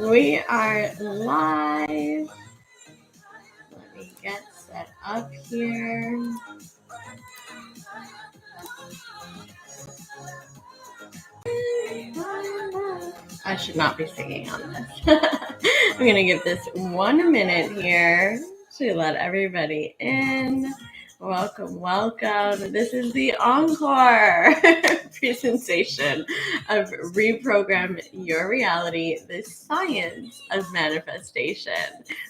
We are live. Let me get set up here. I should not be singing on this. I'm going to give this 1 minute here to let everybody in. Welcome. This is the encore presentation of Reprogram Your Reality, the science of manifestation.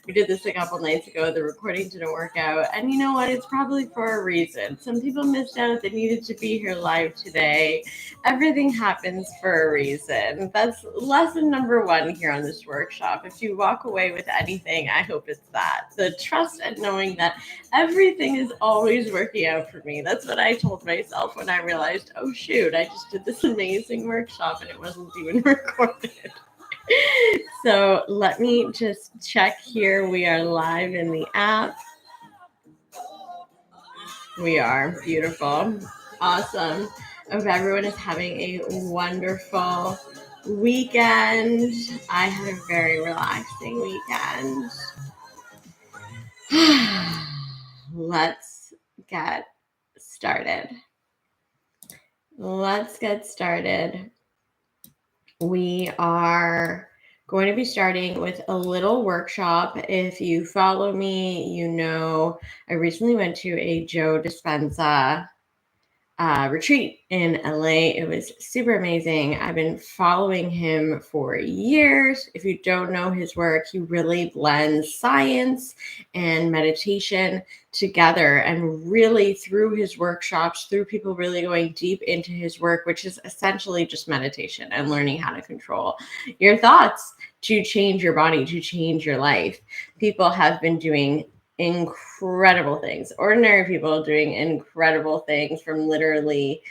We did this a couple nights ago. The recording didn't work out. And you know what? It's probably for a reason. Some people missed out. They needed to be here live today. Everything happens for a reason. That's lesson number 1 here on this workshop. If you walk away with anything, I hope it's that. The trust and knowing that everything is always working out for me. That's what I told myself when I realized, oh shoot, I just did this amazing workshop and it wasn't even recorded. So let me just check here. We are live in the app. We are. Beautiful. Awesome. I hope everyone is having a wonderful weekend. I had a very relaxing weekend. Let's get started. We are going to be starting with a little workshop. If you follow me, you know I recently went to a Joe Dispenza retreat in LA. It was super amazing. I've been following him for years. If you don't know his work, he really blends science and meditation together, and really through his workshops, through people really going deep into his work, which is essentially just meditation and learning how to control your thoughts to change your body, to change your life. People have been doing incredible things. Ordinary people doing incredible things, from literally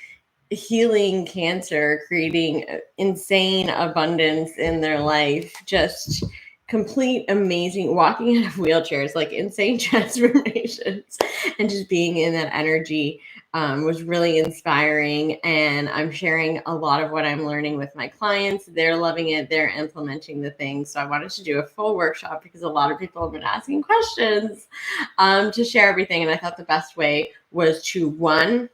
healing cancer, creating insane abundance in their life, just complete amazing, walking out of wheelchairs, like insane transformations, and just being in that energy was really inspiring. And I'm sharing a lot of what I'm learning with my clients. They're loving it. They're implementing the things. So I wanted to do a full workshop because a lot of people have been asking questions to share everything. And I thought the best way was to, 1,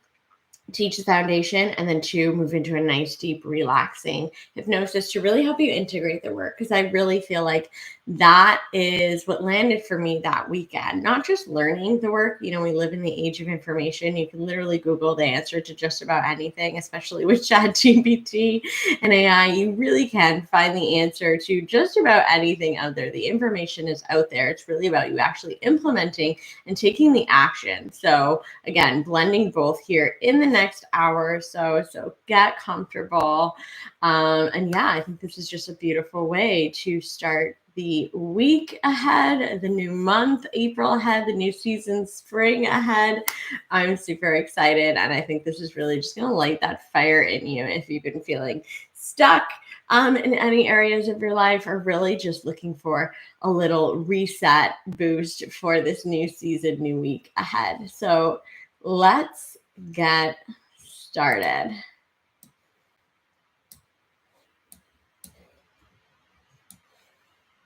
teach the foundation, and then 2, move into a nice, deep, relaxing hypnosis to really help you integrate the work. Because I really feel like that is what landed for me that weekend. Not just learning the work. You know, we live in the age of information. You can literally Google the answer to just about anything, especially with ChatGPT and AI. You really can find the answer to just about anything out there. The information is out there. It's really about you actually implementing and taking the action. So again, blending both here in the next hour or so. So get comfortable. And yeah, I think this is just a beautiful way to start the week ahead, the new month, April ahead, the new season, spring ahead. I'm super excited. And I think this is really just going to light that fire in you if you've been feeling stuck in any areas of your life, or really just looking for a little reset boost for this new season, new week ahead. So let's get started.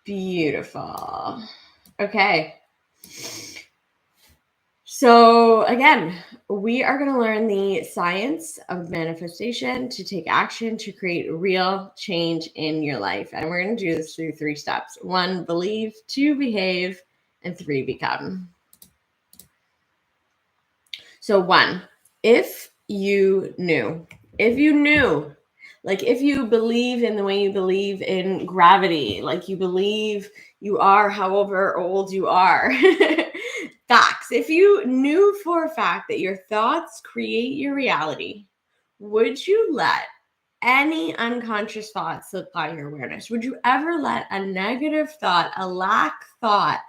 Beautiful. Okay. So again, we are going to learn the science of manifestation to take action to create real change in your life. And we're going to do this through 3 steps. 1, believe; 2, behave; and 3, become. So 1, if you knew, like if you believe in the way you believe in gravity, like you believe you are however old you are, facts. If you knew for a fact that your thoughts create your reality, would you let any unconscious thoughts slip by your awareness? Would you ever let a negative thought, a lack thought,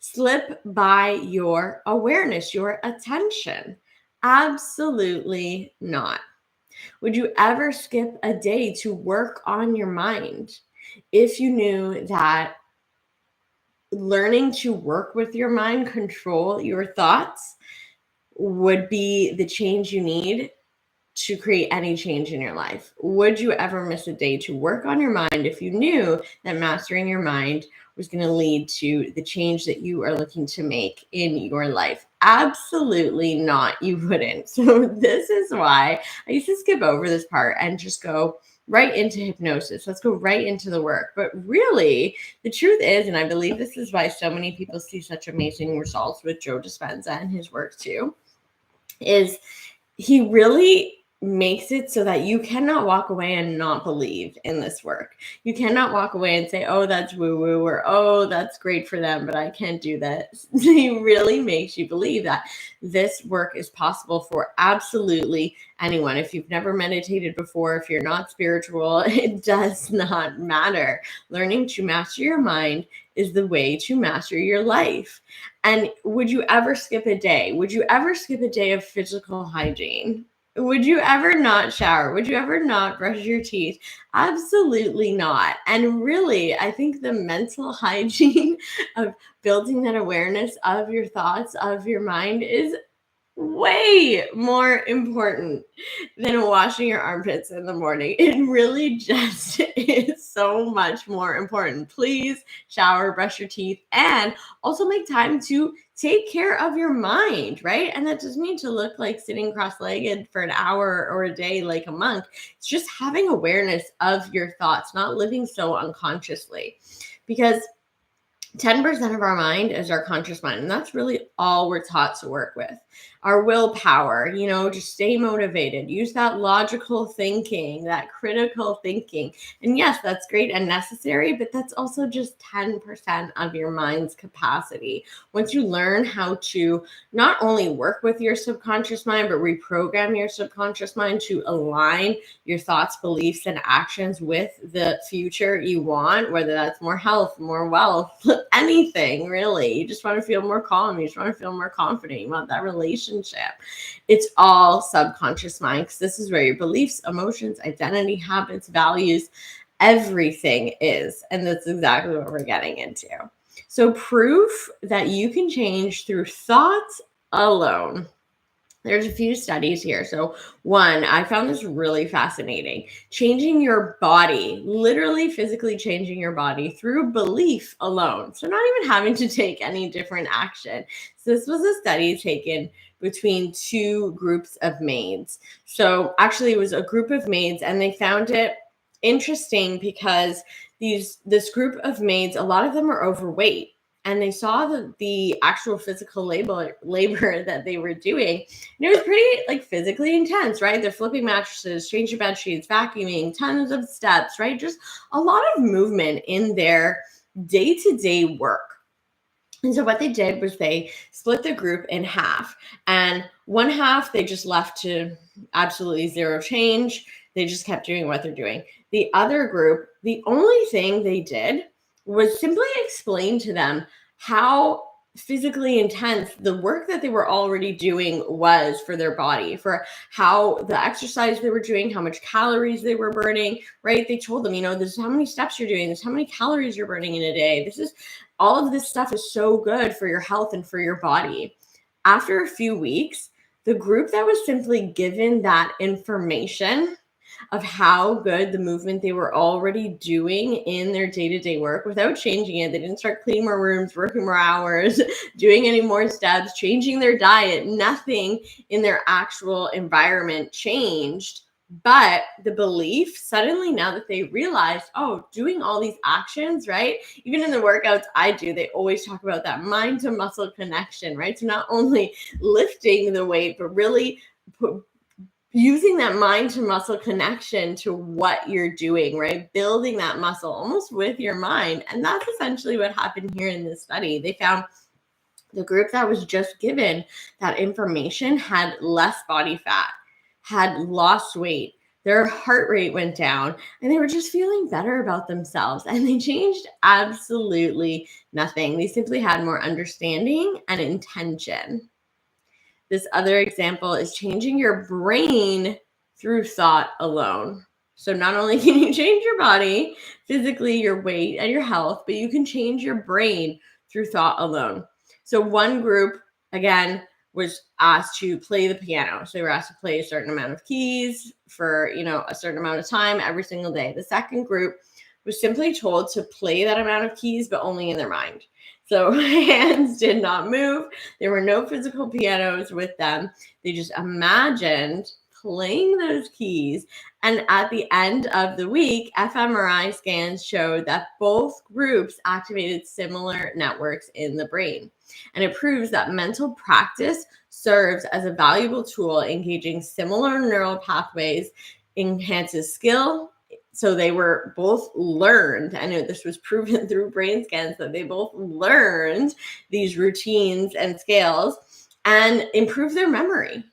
slip by your awareness, your attention? Absolutely not. Would you ever skip a day to work on your mind if you knew that learning to work with your mind, control your thoughts, would be the change you need to create any change in your life? Would you ever miss a day to work on your mind if you knew that mastering your mind was going to lead to the change that you are looking to make in your life? Absolutely not. You wouldn't. So this is why I used to skip over this part and just go right into hypnosis. Let's go right into the work. But really, the truth is, and I believe this is why so many people see such amazing results with Joe Dispenza and his work too, is he really makes it so that you cannot walk away and not believe in this work. You cannot walk away and say, oh, that's woo-woo, or oh, that's great for them, but I can't do that. He really makes you believe that this work is possible for absolutely anyone. If you've never meditated before, if you're not spiritual, it does not matter. Learning to master your mind is the way to master your life. And would you ever skip a day? Would you ever skip a day of physical hygiene? Would you ever not shower? Would you ever not brush your teeth? Absolutely not. And really, I think the mental hygiene of building that awareness of your thoughts, of your mind, is way more important than washing your armpits in the morning. It really just is so much more important. Please shower, brush your teeth, and also make time to take care of your mind, right? And that doesn't mean to look like sitting cross-legged for an hour or a day like a monk. It's just having awareness of your thoughts, not living so unconsciously. Because 10% of our mind is our conscious mind, and that's really all we're taught to work with. Our willpower, just stay motivated, use that logical thinking, that critical thinking. And yes, that's great and necessary, but that's also just 10% of your mind's capacity. Once you learn how to not only work with your subconscious mind, but reprogram your subconscious mind to align your thoughts, beliefs, and actions with the future you want, whether that's more health, more wealth, anything really. You just want to feel more calm. You just want to feel more confident. You want that relationship. It's all subconscious mind, because this is where your beliefs, emotions, identity, habits, values, everything is. And that's exactly what we're getting into. So proof that you can change through thoughts alone. There's a few studies here. So one, I found this really fascinating. Changing your body, literally physically changing your body through belief alone. So not even having to take any different action. So this was a study taken between two groups of maids. So actually it was a group of maids, and they found it interesting because this group of maids, a lot of them are overweight. And they saw the actual physical labor that they were doing. And it was pretty physically intense, right? They're flipping mattresses, changing bed sheets, vacuuming, tons of steps, right? Just a lot of movement in their day-to-day work. And so what they did was they split the group in half. And one half, they just left to absolutely zero change. They just kept doing what they're doing. The other group, the only thing they did was simply explain to them how physically intense the work that they were already doing was for their body, for how the exercise they were doing, how much calories they were burning, right? They told them, this is how many steps you're doing, this is how many calories you're burning in a day. This is all of this stuff is so good for your health and for your body. After a few weeks, the group that was simply given that information of how good the movement they were already doing in their day-to-day work without changing it. They didn't start cleaning more rooms, working more hours, doing any more steps, changing their diet. Nothing in their actual environment changed. But the belief suddenly, now that they realized, doing all these actions, right? Even in the workouts I do, they always talk about that mind to muscle connection, right? So not only lifting the weight, but really using that mind to muscle connection to what you're doing, right? Building that muscle almost with your mind. And that's essentially what happened here in this study. They found the group that was just given that information had less body fat, had lost weight, their heart rate went down, and they were just feeling better about themselves. And they changed absolutely nothing. They simply had more understanding and intention. This other example is changing your brain through thought alone. So not only can you change your body, physically, your weight and your health, but you can change your brain through thought alone. So one group, again, was asked to play the piano. So they were asked to play a certain amount of keys for, a certain amount of time every single day. The second group was simply told to play that amount of keys, but only in their mind. So hands did not move. There were no physical pianos with them. They just imagined playing those keys. And at the end of the week, fMRI scans showed that both groups activated similar networks in the brain. And it proves that mental practice serves as a valuable tool, engaging similar neural pathways, enhances skill. So they were both learned, and this was proven through brain scans that they both learned these routines and scales and improved their memory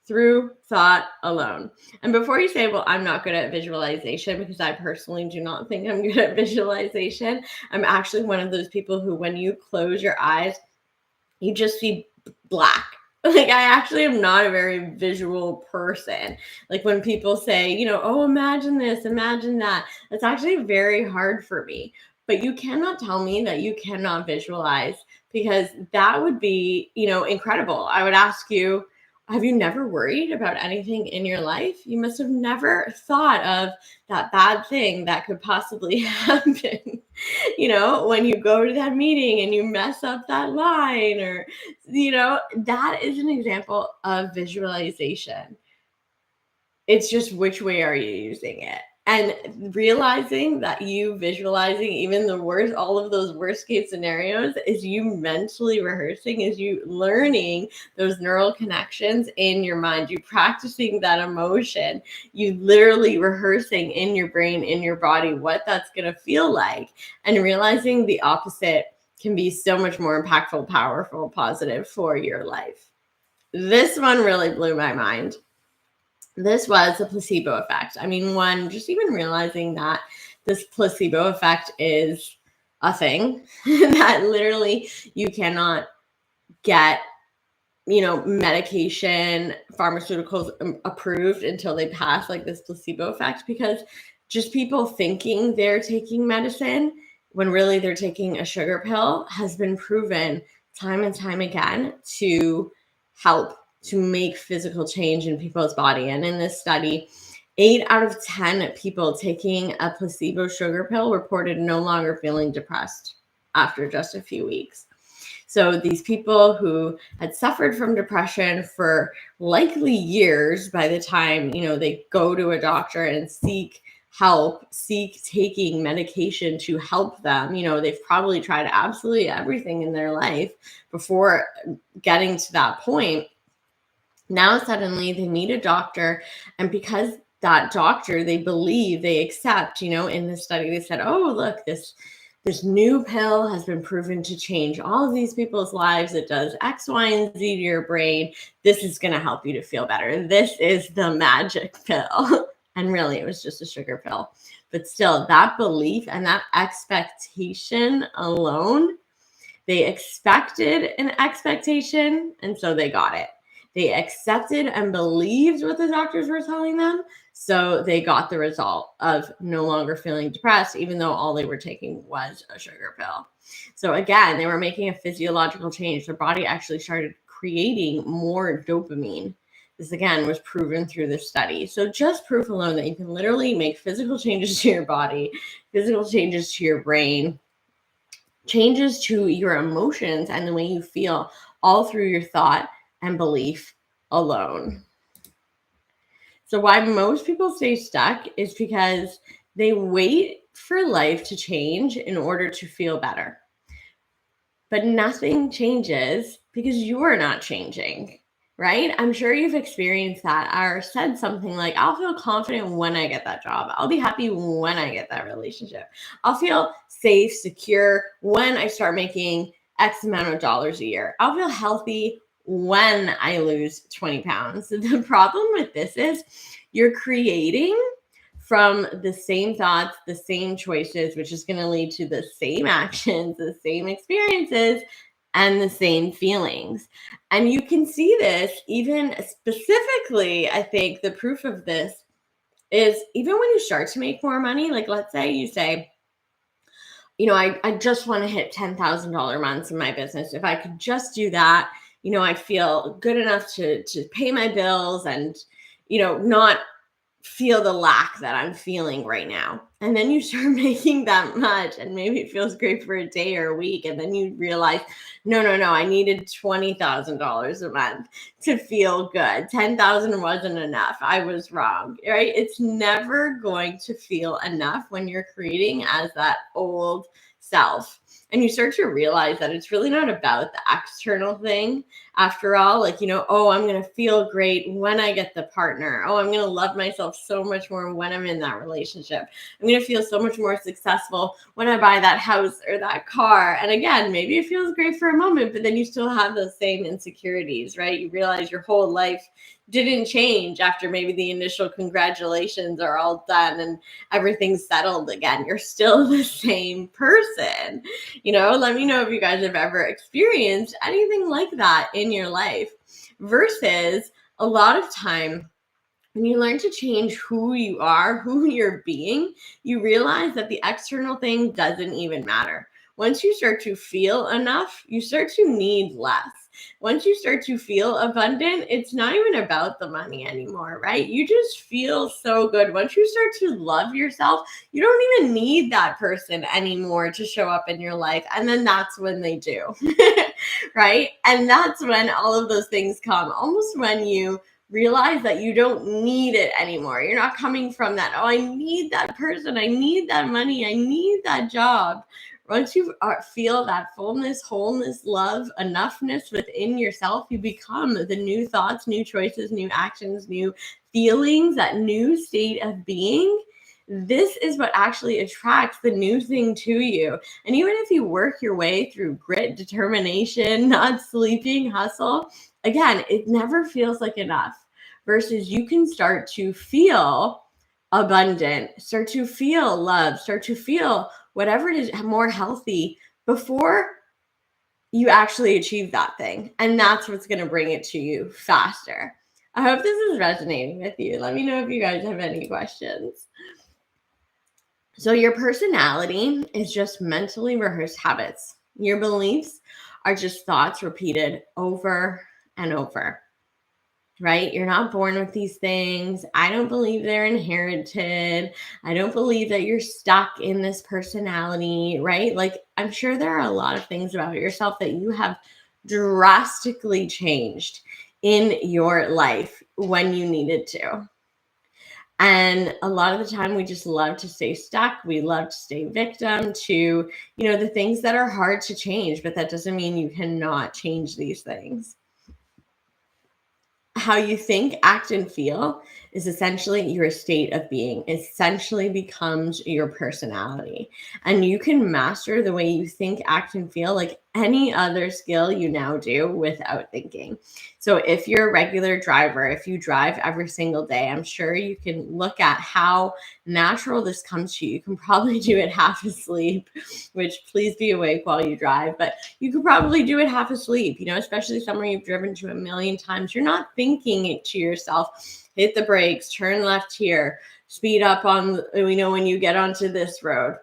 through thought alone. And before you say, well, I'm not good at visualization, because I personally do not think I'm good at visualization. I'm actually one of those people who, when you close your eyes, you just see black. Like, I actually am not a very visual person. Like, when people say, oh, imagine this, imagine that, it's actually very hard for me. But you cannot tell me that you cannot visualize, because that would be, incredible. I would ask you, have you never worried about anything in your life? You must have never thought of that bad thing that could possibly happen, when you go to that meeting and you mess up that line, or, that is an example of visualization. It's just, which way are you using it? And realizing that you visualizing even the worst, all of those worst case scenarios, is you mentally rehearsing, is you learning those neural connections in your mind, you practicing that emotion, you literally rehearsing in your brain, in your body, what that's going to feel like, and realizing the opposite can be so much more impactful, powerful, positive for your life. This one really blew my mind. This was the placebo effect. I mean, just even realizing that this placebo effect is a thing, that literally you cannot get, medication, pharmaceuticals approved until they pass like this placebo effect, because just people thinking they're taking medicine when really they're taking a sugar pill has been proven time and time again to help to make physical change in people's body. And in this study, 8 out of 10 people taking a placebo sugar pill reported no longer feeling depressed after just a few weeks. So these people who had suffered from depression for likely years, by the time, they go to a doctor and seek help, seek taking medication to help them, they've probably tried absolutely everything in their life before getting to that point. Now suddenly they meet a doctor, and because that doctor, they believe, they accept, in this study, they said, oh, look, this new pill has been proven to change all of these people's lives. It does X, Y, and Z to your brain. This is going to help you to feel better. This is the magic pill. And really, it was just a sugar pill. But still, that belief and that expectation alone, they expected an expectation, and so they got it. They accepted and believed what the doctors were telling them, so they got the result of no longer feeling depressed, even though all they were taking was a sugar pill. So again, they were making a physiological change. Their body actually started creating more dopamine. This, again, was proven through this study. So just proof alone that you can literally make physical changes to your body, physical changes to your brain, changes to your emotions and the way you feel, all through your thought and belief alone. So why most people stay stuck is because they wait for life to change in order to feel better. But nothing changes because you're not changing, right? I'm sure you've experienced that, or said something like, I'll feel confident when I get that job. I'll be happy when I get that relationship. I'll feel safe, secure when I start making X amount of dollars a year. I'll feel healthy when I lose 20 pounds. The problem with this is you're creating from the same thoughts, the same choices, which is going to lead to the same actions, the same experiences, and the same feelings. And you can see this even specifically, I think the proof of this is even when you start to make more money. Like, let's say you say, I just want to hit $10,000 months in my business. If I could just do that, I feel good enough to pay my bills and, not feel the lack that I'm feeling right now. And then you start making that much, and maybe it feels great for a day or a week. And then you realize, no, no, no, I needed $20,000 a month to feel good. 10,000 wasn't enough. I was wrong, right? It's never going to feel enough when you're creating as that old self. And you start to realize that it's really not about the external thing after all. Like, oh, I'm going to feel great when I get the partner. Oh, I'm going to love myself so much more when I'm in that relationship. I'm going to feel so much more successful when I buy that house or that car. And again, maybe it feels great for a moment, but then you still have those same insecurities, right? You realize your whole life didn't change after maybe the initial congratulations are all done and everything's settled again. You're still the same person. Let me know if you guys have ever experienced anything like that in your life, versus a lot of time when you learn to change who you are, who you're being, you realize that the external thing doesn't even matter. Once you start to feel enough, you start to need less. Once you start to feel abundant, it's not even about the money anymore, right? You just feel so good. Once you start to love yourself, you don't even need that person anymore to show up in your life. And then that's when they do, right? And that's when all of those things come, almost when you realize that you don't need it anymore. You're not coming from that, oh, I need that person, I need that money, I need that job. Once you feel that fullness, wholeness, love, enoughness within yourself, you become the new thoughts, new choices, new actions, new feelings, that new state of being. This is what actually attracts the new thing to you. And even if you work your way through grit, determination, not sleeping, hustle, again, it never feels like enough, versus you can start to feel abundant, start to feel love, start to feel whatever it is more healthy before you actually achieve that thing. And that's what's going to bring it to you faster. I hope this is resonating with you. Let me know if you guys have any questions. So your personality is just mentally rehearsed habits. Your beliefs are just thoughts repeated over and over, right? You're not born with these things. I don't believe they're inherited. I don't believe that you're stuck in this personality, right? Like, I'm sure there are a lot of things about yourself that you have drastically changed in your life when you needed to. And a lot of the time we just love to stay stuck. We love to stay victim to, the things that are hard to change, but that doesn't mean you cannot change these things. How you think, act, and feel is essentially your state of being. It essentially becomes your personality. And you can master the way you think, act, and feel like any other skill you now do without thinking. So if you're a regular driver, if you drive every single day, I'm sure you can look at how natural this comes to you. You can probably do it half asleep, which please be awake while you drive, but you could probably do it half asleep, especially somewhere you've driven to a million times. You're not thinking it to yourself, hit the brakes, turn left here, speed up on, when you get onto this road.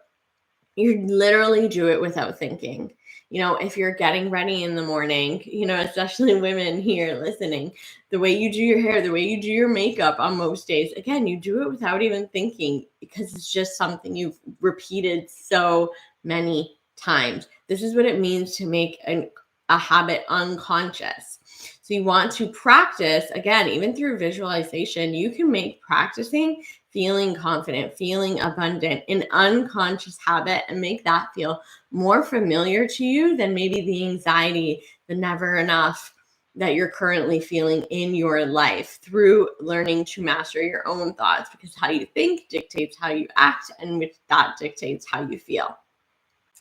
You literally do it without thinking. If you're getting ready in the morning, especially women here listening, the way you do your hair, the way you do your makeup on most days, again, you do it without even thinking, because it's just something you've repeated so many times. This is what it means to make a habit unconscious. So you want to practice, again, even through visualization, you can make practicing feeling confident, feeling abundant, an unconscious habit, and make that feel more familiar to you than maybe the anxiety, the never enough that you're currently feeling in your life, through learning to master your own thoughts, because how you think dictates how you act, and which that dictates how you feel.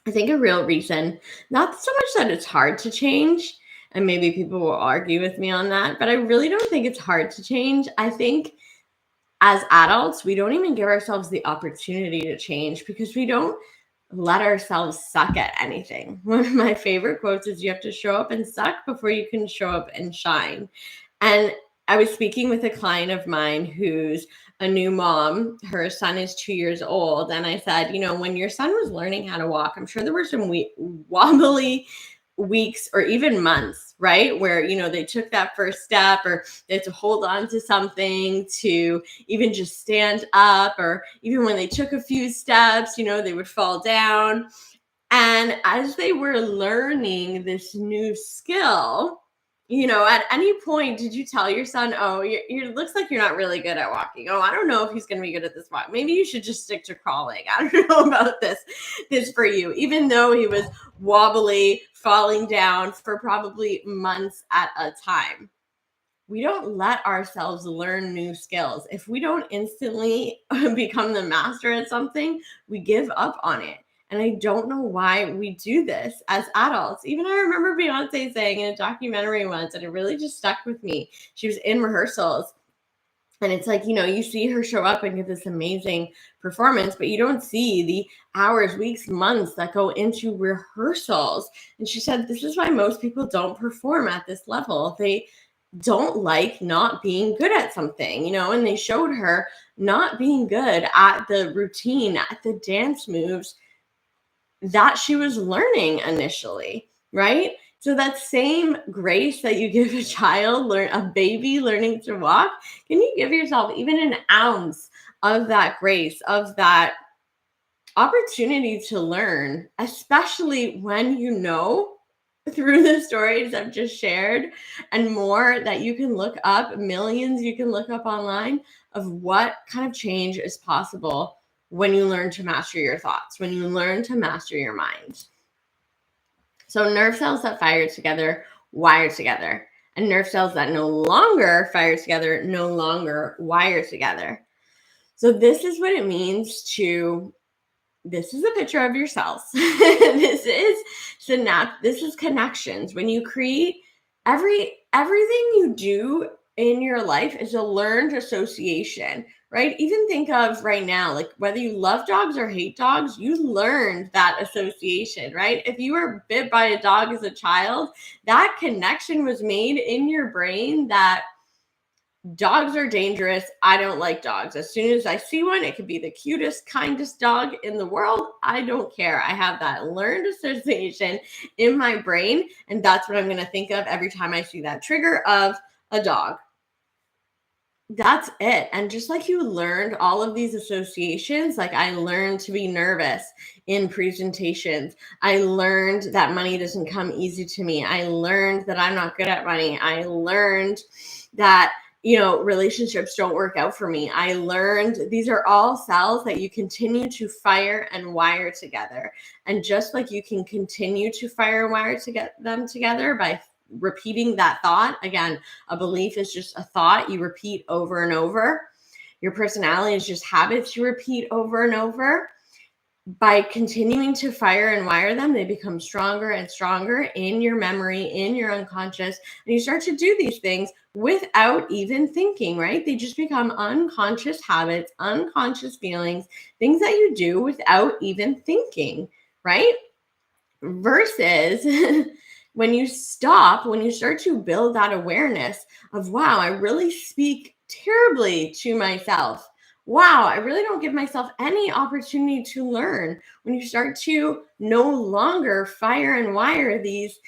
I think a real reason, not so much that it's hard to change, and maybe people will argue with me on that, but I really don't think it's hard to change. I think as adults, we don't even give ourselves the opportunity to change, because we don't let ourselves suck at anything. One of my favorite quotes is, you have to show up and suck before you can show up and shine. And I was speaking with a client of mine who's a new mom. Her son is 2 years old. And I said, when your son was learning how to walk, I'm sure there were some wobbly weeks or even months right? Where, they took that first step, or they had to hold on to something to even just stand up, or even when they took a few steps, they would fall down. And as they were learning this new skill, at any point, did you tell your son, oh, you looks like you're not really good at walking. Oh, I don't know if he's going to be good at this walk. Maybe you should just stick to crawling. I don't know about this for you, even though he was wobbly, falling down for probably months at a time. We don't let ourselves learn new skills. If we don't instantly become the master at something, we give up on it. And I don't know why we do this as adults. Even I remember Beyonce saying in a documentary once, and it really just stuck with me. She was in rehearsals, and it's like, you see her show up and give this amazing performance, but you don't see the hours, weeks, months that go into rehearsals. And she said, this is why most people don't perform at this level. They don't like not being good at something, and they showed her not being good at the routine, at the dance moves that she was learning initially, right? So that same grace that you give a baby learning to walk, can you give yourself even an ounce of that grace, of that opportunity to learn, especially when through the stories I've just shared and more that you can look up, millions you can look up online, of what kind of change is possible when you learn to master your thoughts, when you learn to master your mind. So nerve cells that fire together wire together, and nerve cells that no longer fire together no longer wire together. So this is what it means this is a picture of your cells. This is connections. When you create everything you do in your life is a learned association, right? Even think of right now, like whether you love dogs or hate dogs, you learned that association, right? If you were bit by a dog as a child, that connection was made in your brain that dogs are dangerous. I don't like dogs. As soon as I see one, it could be the cutest, kindest dog in the world. I don't care. I have that learned association in my brain, and that's what I'm going to think of every time I see that trigger of a dog. That's it. And just like you learned all of these associations, like I learned to be nervous in presentations. I learned that money doesn't come easy to me. I learned that I'm not good at money. I learned that relationships don't work out for me. I learned these are all cells that you continue to fire and wire together. And just like you can continue to fire and wire to get them together by repeating that thought, again, a belief is just a thought you repeat over and over. Your personality is just habits you repeat over and over. By continuing to fire and wire them, they become stronger and stronger in your memory, in your unconscious, and you start to do these things without even thinking, right? They just become unconscious habits, unconscious feelings, things that you do without even thinking, right? Versus when you start to build that awareness of, wow, I really speak terribly to myself. Wow, I really don't give myself any opportunity to learn. When you start to no longer fire and wire these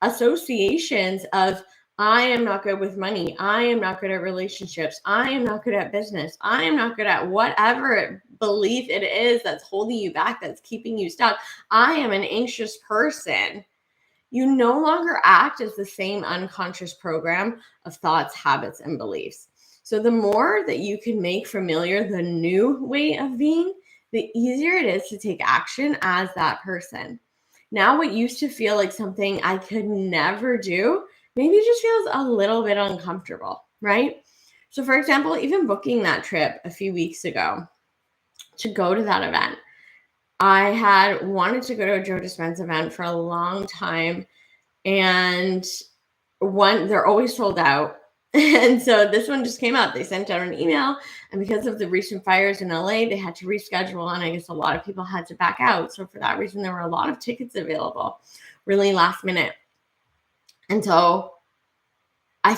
associations of, I am not good with money. I am not good at relationships. I am not good at business. I am not good at whatever belief it is that's holding you back, that's keeping you stuck. I am an anxious person. You no longer act as the same unconscious program of thoughts, habits, and beliefs. So the more that you can make familiar the new way of being, the easier it is to take action as that person. Now, what used to feel like something I could never do, maybe just feels a little bit uncomfortable, right? So for example, even booking that trip a few weeks ago to go to that event, I had wanted to go to a Joe Dispenza event for a long time, and they're always sold out. And so this one just came out. They sent out an email, and because of the recent fires in LA, they had to reschedule, and I guess a lot of people had to back out. So for that reason, there were a lot of tickets available, really last minute. And so I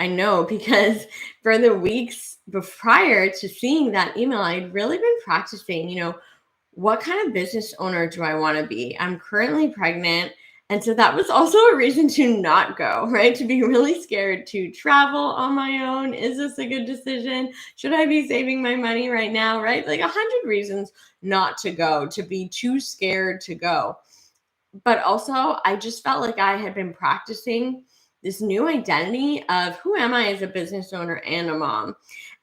know because for the weeks prior to seeing that email, I'd really been practicing, what kind of business owner do I want to be? I'm currently pregnant, And so that was also a reason to not go, right? To be really scared to travel on my own. Is this a good decision? Should I be saving my money right now, right? Like 100 reasons not to go, to be too scared to go. But also, I just felt like I had been practicing this new identity of who am I as a business owner and a mom.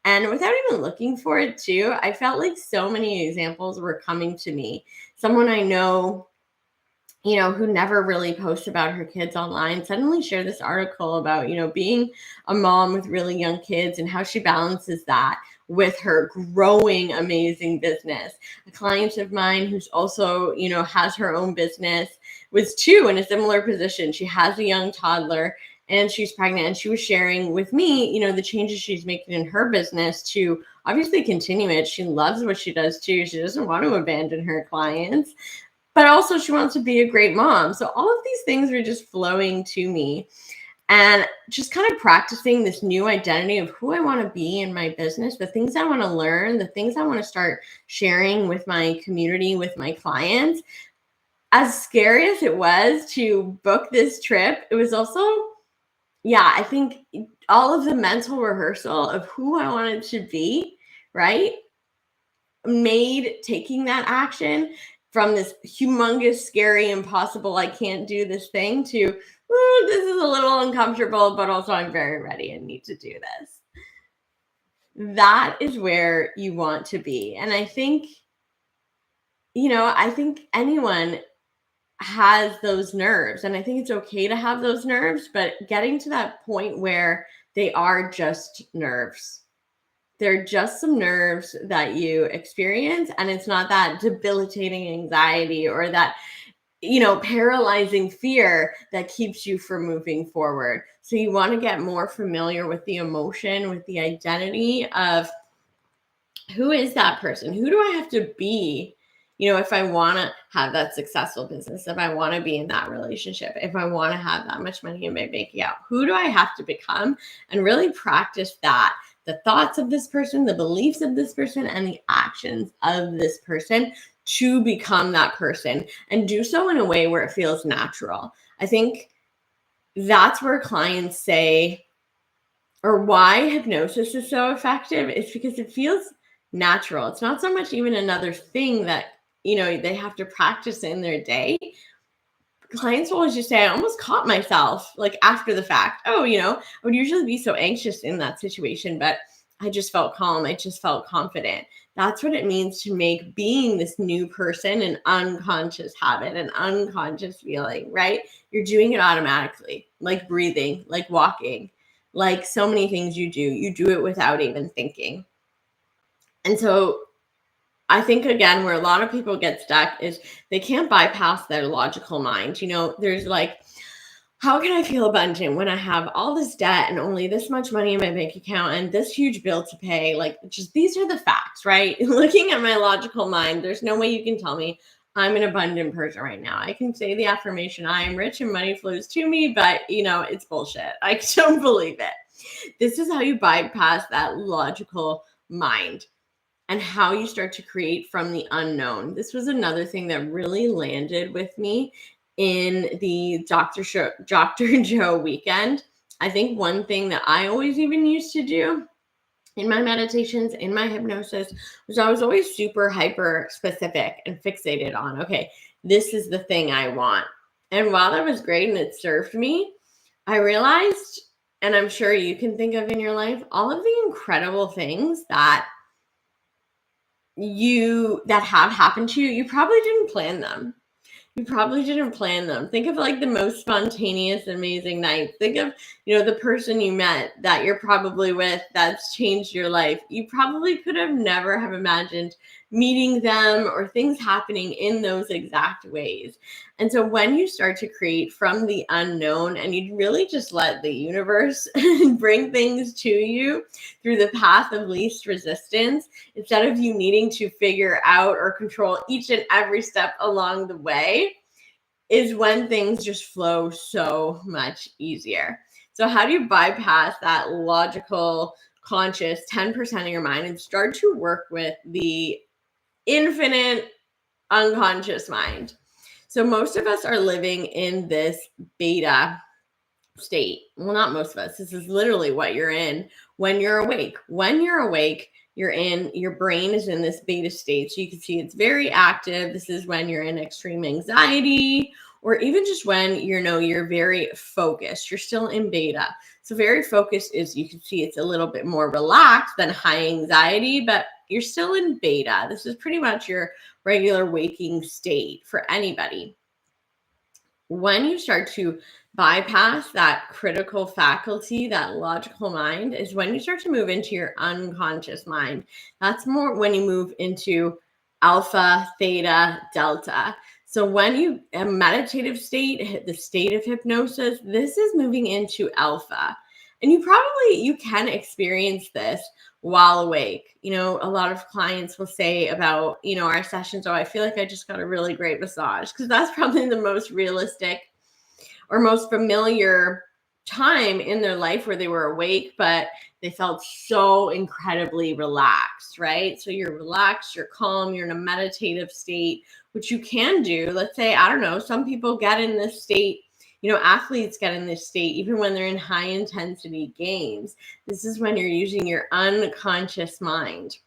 And without even looking for it, too, I felt like so many examples were coming to me. Someone I know, who never really posts about her kids online, suddenly shared this article about, being a mom with really young kids and how she balances that with her growing amazing business. A client of mine who's also, has her own business was too in a similar position. She has a young toddler and she's pregnant, and she was sharing with me, the changes she's making in her business to obviously continue it. She loves what she does too. She doesn't want to abandon her clients, but also she wants to be a great mom. So all of these things were just flowing to me, and just kind of practicing this new identity of who I want to be in my business, the things I want to learn, the things I want to start sharing with my community, with my clients. As scary as it was to book this trip, it was also, I think all of the mental rehearsal of who I wanted to be, right, made taking that action from this humongous, scary, impossible, I can't do this thing to, this is a little uncomfortable, but also I'm very ready and need to do this. That is where you want to be. And I think, I think anyone has those nerves, and I think it's okay to have those nerves, but getting to that point where they are just nerves. They're just some nerves that you experience, and it's not that debilitating anxiety or that, paralyzing fear that keeps you from moving forward. So you want to get more familiar with the emotion, with the identity of who is that person? Who do I have to be? If I want to have that successful business, if I want to be in that relationship, if I want to have that much money in my bank account, who do I have to become? And really practice that. The thoughts of this person, the beliefs of this person, and the actions of this person to become that person, and do so in a way where it feels natural. I think that's where clients say, or why hypnosis is so effective, is because it feels natural. It's not so much even another thing that, they have to practice in their day. Clients will always just say, I almost caught myself like after the fact. Oh, I would usually be so anxious in that situation, but I just felt calm. I just felt confident. That's what it means to make being this new person an unconscious habit, an unconscious feeling, right? You're doing it automatically, like breathing, like walking, like so many things you do. You do it without even thinking. And so I think, again, where a lot of people get stuck is they can't bypass their logical mind. There's like, how can I feel abundant when I have all this debt and only this much money in my bank account and this huge bill to pay? Like, just these are the facts, right? Looking at my logical mind, there's no way you can tell me I'm an abundant person right now. I can say the affirmation, I am rich and money flows to me, but it's bullshit. I don't believe it. This is how you bypass that logical mind and how you start to create from the unknown. This was another thing that really landed with me in the Dr. Joe weekend. I think one thing that I always even used to do in my meditations, in my hypnosis, was I was always super hyper specific and fixated on, okay, this is the thing I want. And while that was great and it served me, I realized, and I'm sure you can think of in your life, all of the incredible things that have happened to you, you probably didn't plan them. You probably didn't plan them. Think of like the most spontaneous, amazing nights. Think of, the person you met that you're probably with that's changed your life. You probably could have never have imagined meeting them or things happening in those exact ways. And so when you start to create from the unknown and you really just let the universe bring things to you through the path of least resistance, instead of you needing to figure out or control each and every step along the way, is when things just flow so much easier. So how do you bypass that logical, conscious 10% of your mind and start to work with the infinite unconscious mind? So most of us are living in this beta state. Well, not most of us. This is literally what you're in when you're awake. When you're awake, your brain is in this beta state. So you can see it's very active. This is when you're in extreme anxiety, or even just when you're very focused. You're still in beta. So very focused is, you can see it's a little bit more relaxed than high anxiety, but you're still in beta. This is pretty much your regular waking state for anybody. When you start to bypass that critical faculty, that logical mind, is when you start to move into your unconscious mind. That's more when you move into alpha, theta, delta. So when a meditative state, the state of hypnosis, this is moving into alpha. And you can experience this while awake. A lot of clients will say about, our sessions, oh, I feel like I just got a really great massage, because that's probably the most realistic or most familiar time in their life where they were awake, but they felt so incredibly relaxed, right? So you're relaxed, you're calm, you're in a meditative state, which you can do. Let's say, I don't know, some people get in this state, athletes get in this state even when they're in high intensity games. This is when you're using your unconscious mind.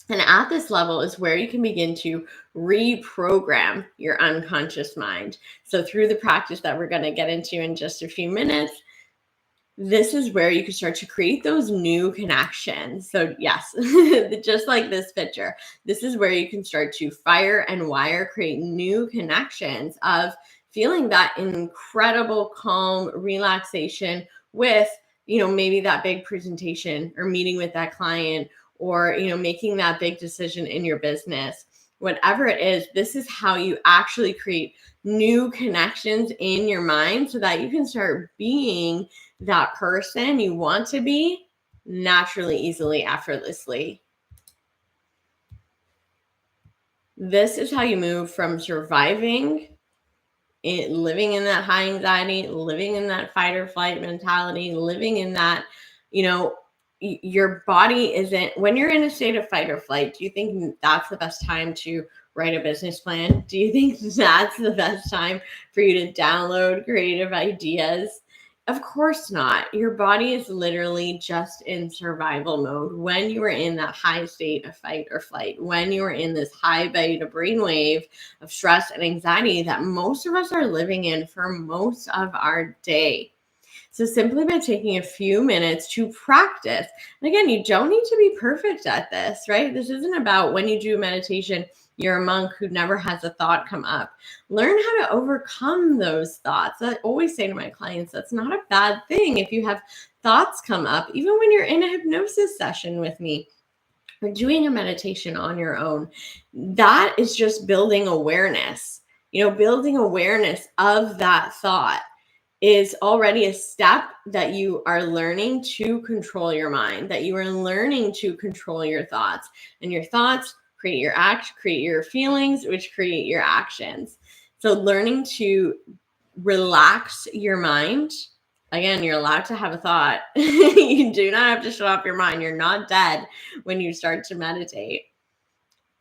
And at this level is where you can begin to reprogram your unconscious mind. So through the practice that we're going to get into in just a few minutes, this is where you can start to create those new connections. So yes, just like this picture, this is where you can start to fire and wire, create new connections of feeling that incredible calm relaxation with, maybe that big presentation or meeting with that client, or, making that big decision in your business. Whatever it is, this is how you actually create new connections in your mind so that you can start being that person you want to be naturally, easily, effortlessly. This is how you move from surviving, living in that high anxiety, living in that fight or flight mentality, living in that, your body isn't, when you're in a state of fight or flight, do you think that's the best time to write a business plan? Do you think that's the best time for you to download creative ideas? Of course not. Your body is literally just in survival mode when you are in that high state of fight or flight, when you are in this high beta brainwave of stress and anxiety that most of us are living in for most of our day. So simply by taking a few minutes to practice, and again, you don't need to be perfect at this, right? This isn't about when you do meditation, you're a monk who never has a thought come up. Learn how to overcome those thoughts. I always say to my clients, that's not a bad thing if you have thoughts come up, even when you're in a hypnosis session with me or doing a meditation on your own. That is just building awareness. Building awareness of that thought is already a step that you are learning to control your mind, that you are learning to control your thoughts, and your thoughts create your feelings, which create your actions. So learning to relax your mind. Again, you're allowed to have a thought. You do not have to shut off your mind. You're not dead when you start to meditate.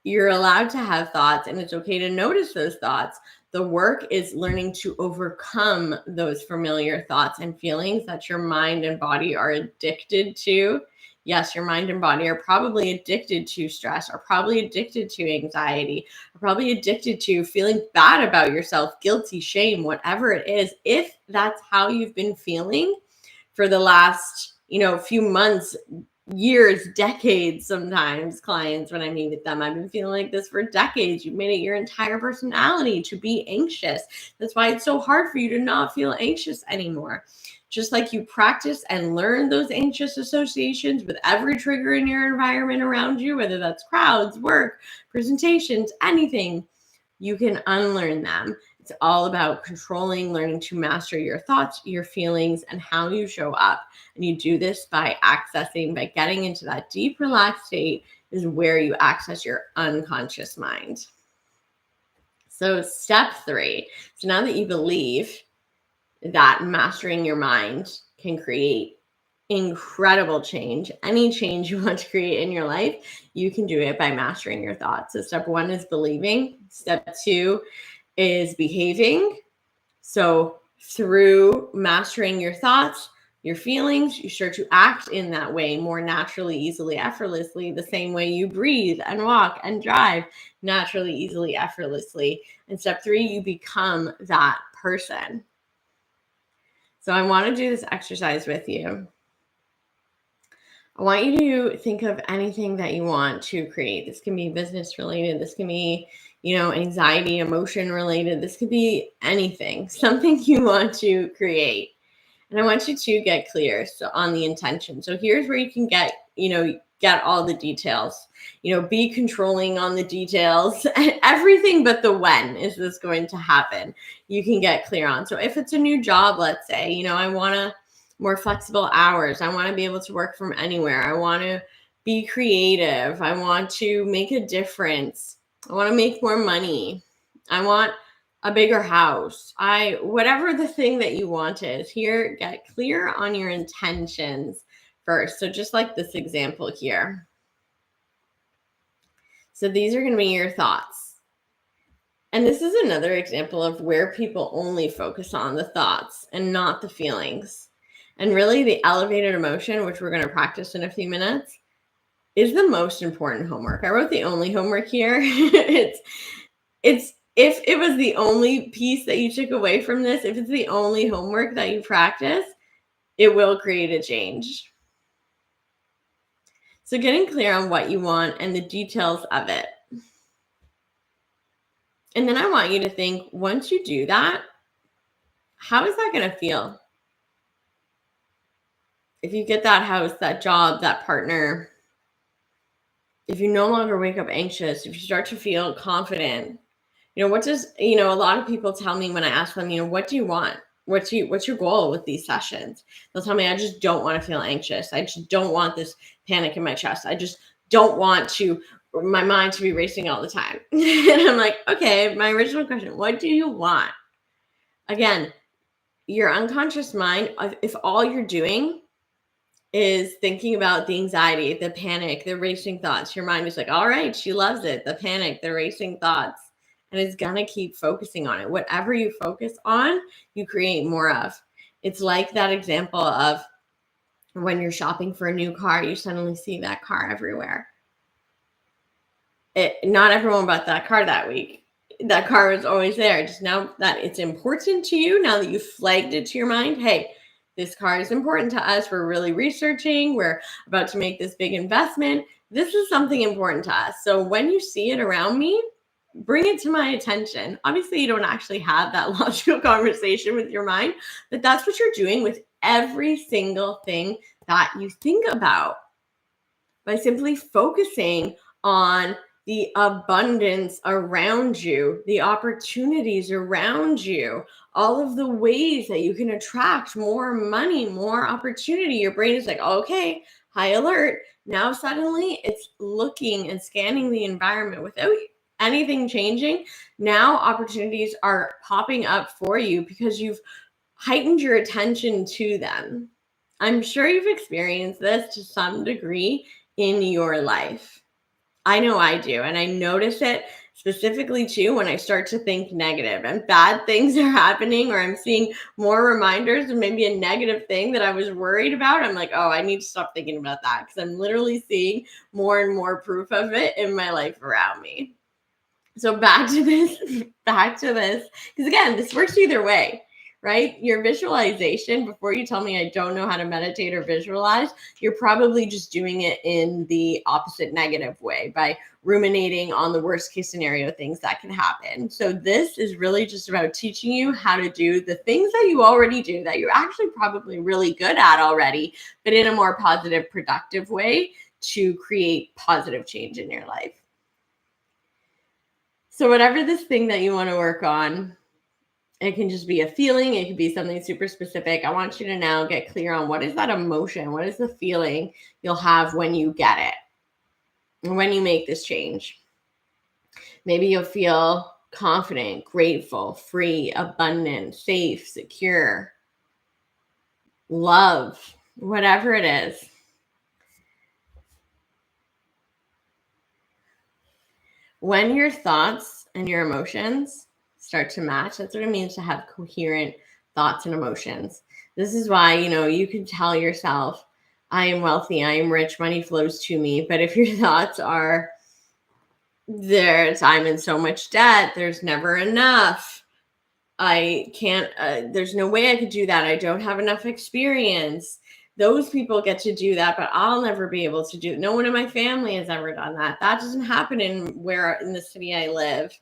You're allowed to have thoughts, and it's okay to notice those thoughts. The work is learning to overcome those familiar thoughts and feelings that your mind and body are addicted to. Yes, your mind and body are probably addicted to stress, are probably addicted to anxiety, are probably addicted to feeling bad about yourself, guilty, shame, whatever it is. If that's how you've been feeling for the last, few months, years, decades, sometimes clients, when I meet with them, I've been feeling like this for decades. You've made it your entire personality to be anxious. That's why it's so hard for you to not feel anxious anymore. Just like you practice and learn those anxious associations with every trigger in your environment around you, whether that's crowds, work, presentations, anything, you can unlearn them. It's all about controlling, learning to master your thoughts, your feelings, and how you show up. And you do this by getting into that deep, relaxed state is where you access your unconscious mind. So step 3. So now that you believe that mastering your mind can create incredible change, any change you want to create in your life, you can do it by mastering your thoughts. So step 1 is believing. Step 2 is behaving. So through mastering your thoughts, your feelings, you start to act in that way more naturally, easily, effortlessly, the same way you breathe and walk and drive naturally, easily, effortlessly. And step 3, you become that person. So I want to do this exercise with you. I want you to think of anything that you want to create. This can be business related. This can be, anxiety, emotion related. This could be anything, something you want to create. And I want you to get clear on the intention. So here's where you can get all the details. Be controlling on the details. Everything but the when is this going to happen, you can get clear on. So if it's a new job, let's say, I want to more flexible hours. I want to be able to work from anywhere. I want to be creative. I want to make a difference. I want to make more money. I want a bigger house. Whatever the thing that you want is, here, get clear on your intentions first. So just like this example here. So these are going to be your thoughts. And this is another example of where people only focus on the thoughts and not the feelings. And really the elevated emotion, which we're going to practice in a few minutes, is the most important homework. I wrote the only homework here. It's if it was the only piece that you took away from this, if it's the only homework that you practice, it will create a change. So getting clear on what you want and the details of it. And then I want you to think, once you do that, how is that going to feel? If you get that house, that job, that partner, if you no longer wake up anxious, if you start to feel confident, what does, a lot of people tell me when I ask them, what do you want? What's your goal with these sessions? They'll tell me, I just don't want to feel anxious. I just don't want this panic in my chest. I just don't want my mind to be racing all the time. And I'm like, okay, my original question, what do you want? Again, your unconscious mind, if all you're doing is thinking about the anxiety, the panic, the racing thoughts, your mind is like, all right, she loves it. The panic, the racing thoughts. And it's going to keep focusing on it. Whatever you focus on, you create more of. It's like that example of when you're shopping for a new car, you suddenly see that car everywhere. Not everyone bought that car that week. That car was always there. Just now that it's important to you, now that you've flagged it to your mind, hey, this car is important to us. We're really researching. We're about to make this big investment. This is something important to us. So when you see it around me, bring it to my attention. Obviously, you don't actually have that logical conversation with your mind, but that's what you're doing with every single thing that you think about by simply focusing on the abundance around you, the opportunities around you, all of the ways that you can attract more money, more opportunity. Your brain is like, okay, high alert. Now suddenly it's looking and scanning the environment without anything changing. Now opportunities are popping up for you because you've heightened your attention to them. I'm sure you've experienced this to some degree in your life. I know I do. And I notice it specifically too when I start to think negative and bad things are happening, or I'm seeing more reminders of maybe a negative thing that I was worried about. I'm like, oh, I need to stop thinking about that, because I'm literally seeing more and more proof of it in my life around me. So back to this, because again, this works either way, right? Your visualization, before you tell me I don't know how to meditate or visualize, you're probably just doing it in the opposite negative way by ruminating on the worst case scenario things that can happen. So this is really just about teaching you how to do the things that you already do, that you're actually probably really good at already, but in a more positive, productive way to create positive change in your life. So whatever this thing that you want to work on, it can just be a feeling. It could be something super specific. I want you to now get clear on what is that emotion? What is the feeling you'll have when you get it? And when you make this change? Maybe you'll feel confident, grateful, free, abundant, safe, secure, love, whatever it is. When your thoughts and your emotions start to match. That's what it means to have coherent thoughts and emotions. This is why, you can tell yourself, I am wealthy, I am rich, money flows to me. But if your thoughts are, I'm in so much debt, there's never enough, I can't, there's no way I could do that, I don't have enough experience. Those people get to do that, but I'll never be able to do it. No one in my family has ever done that. That doesn't happen in the city I live.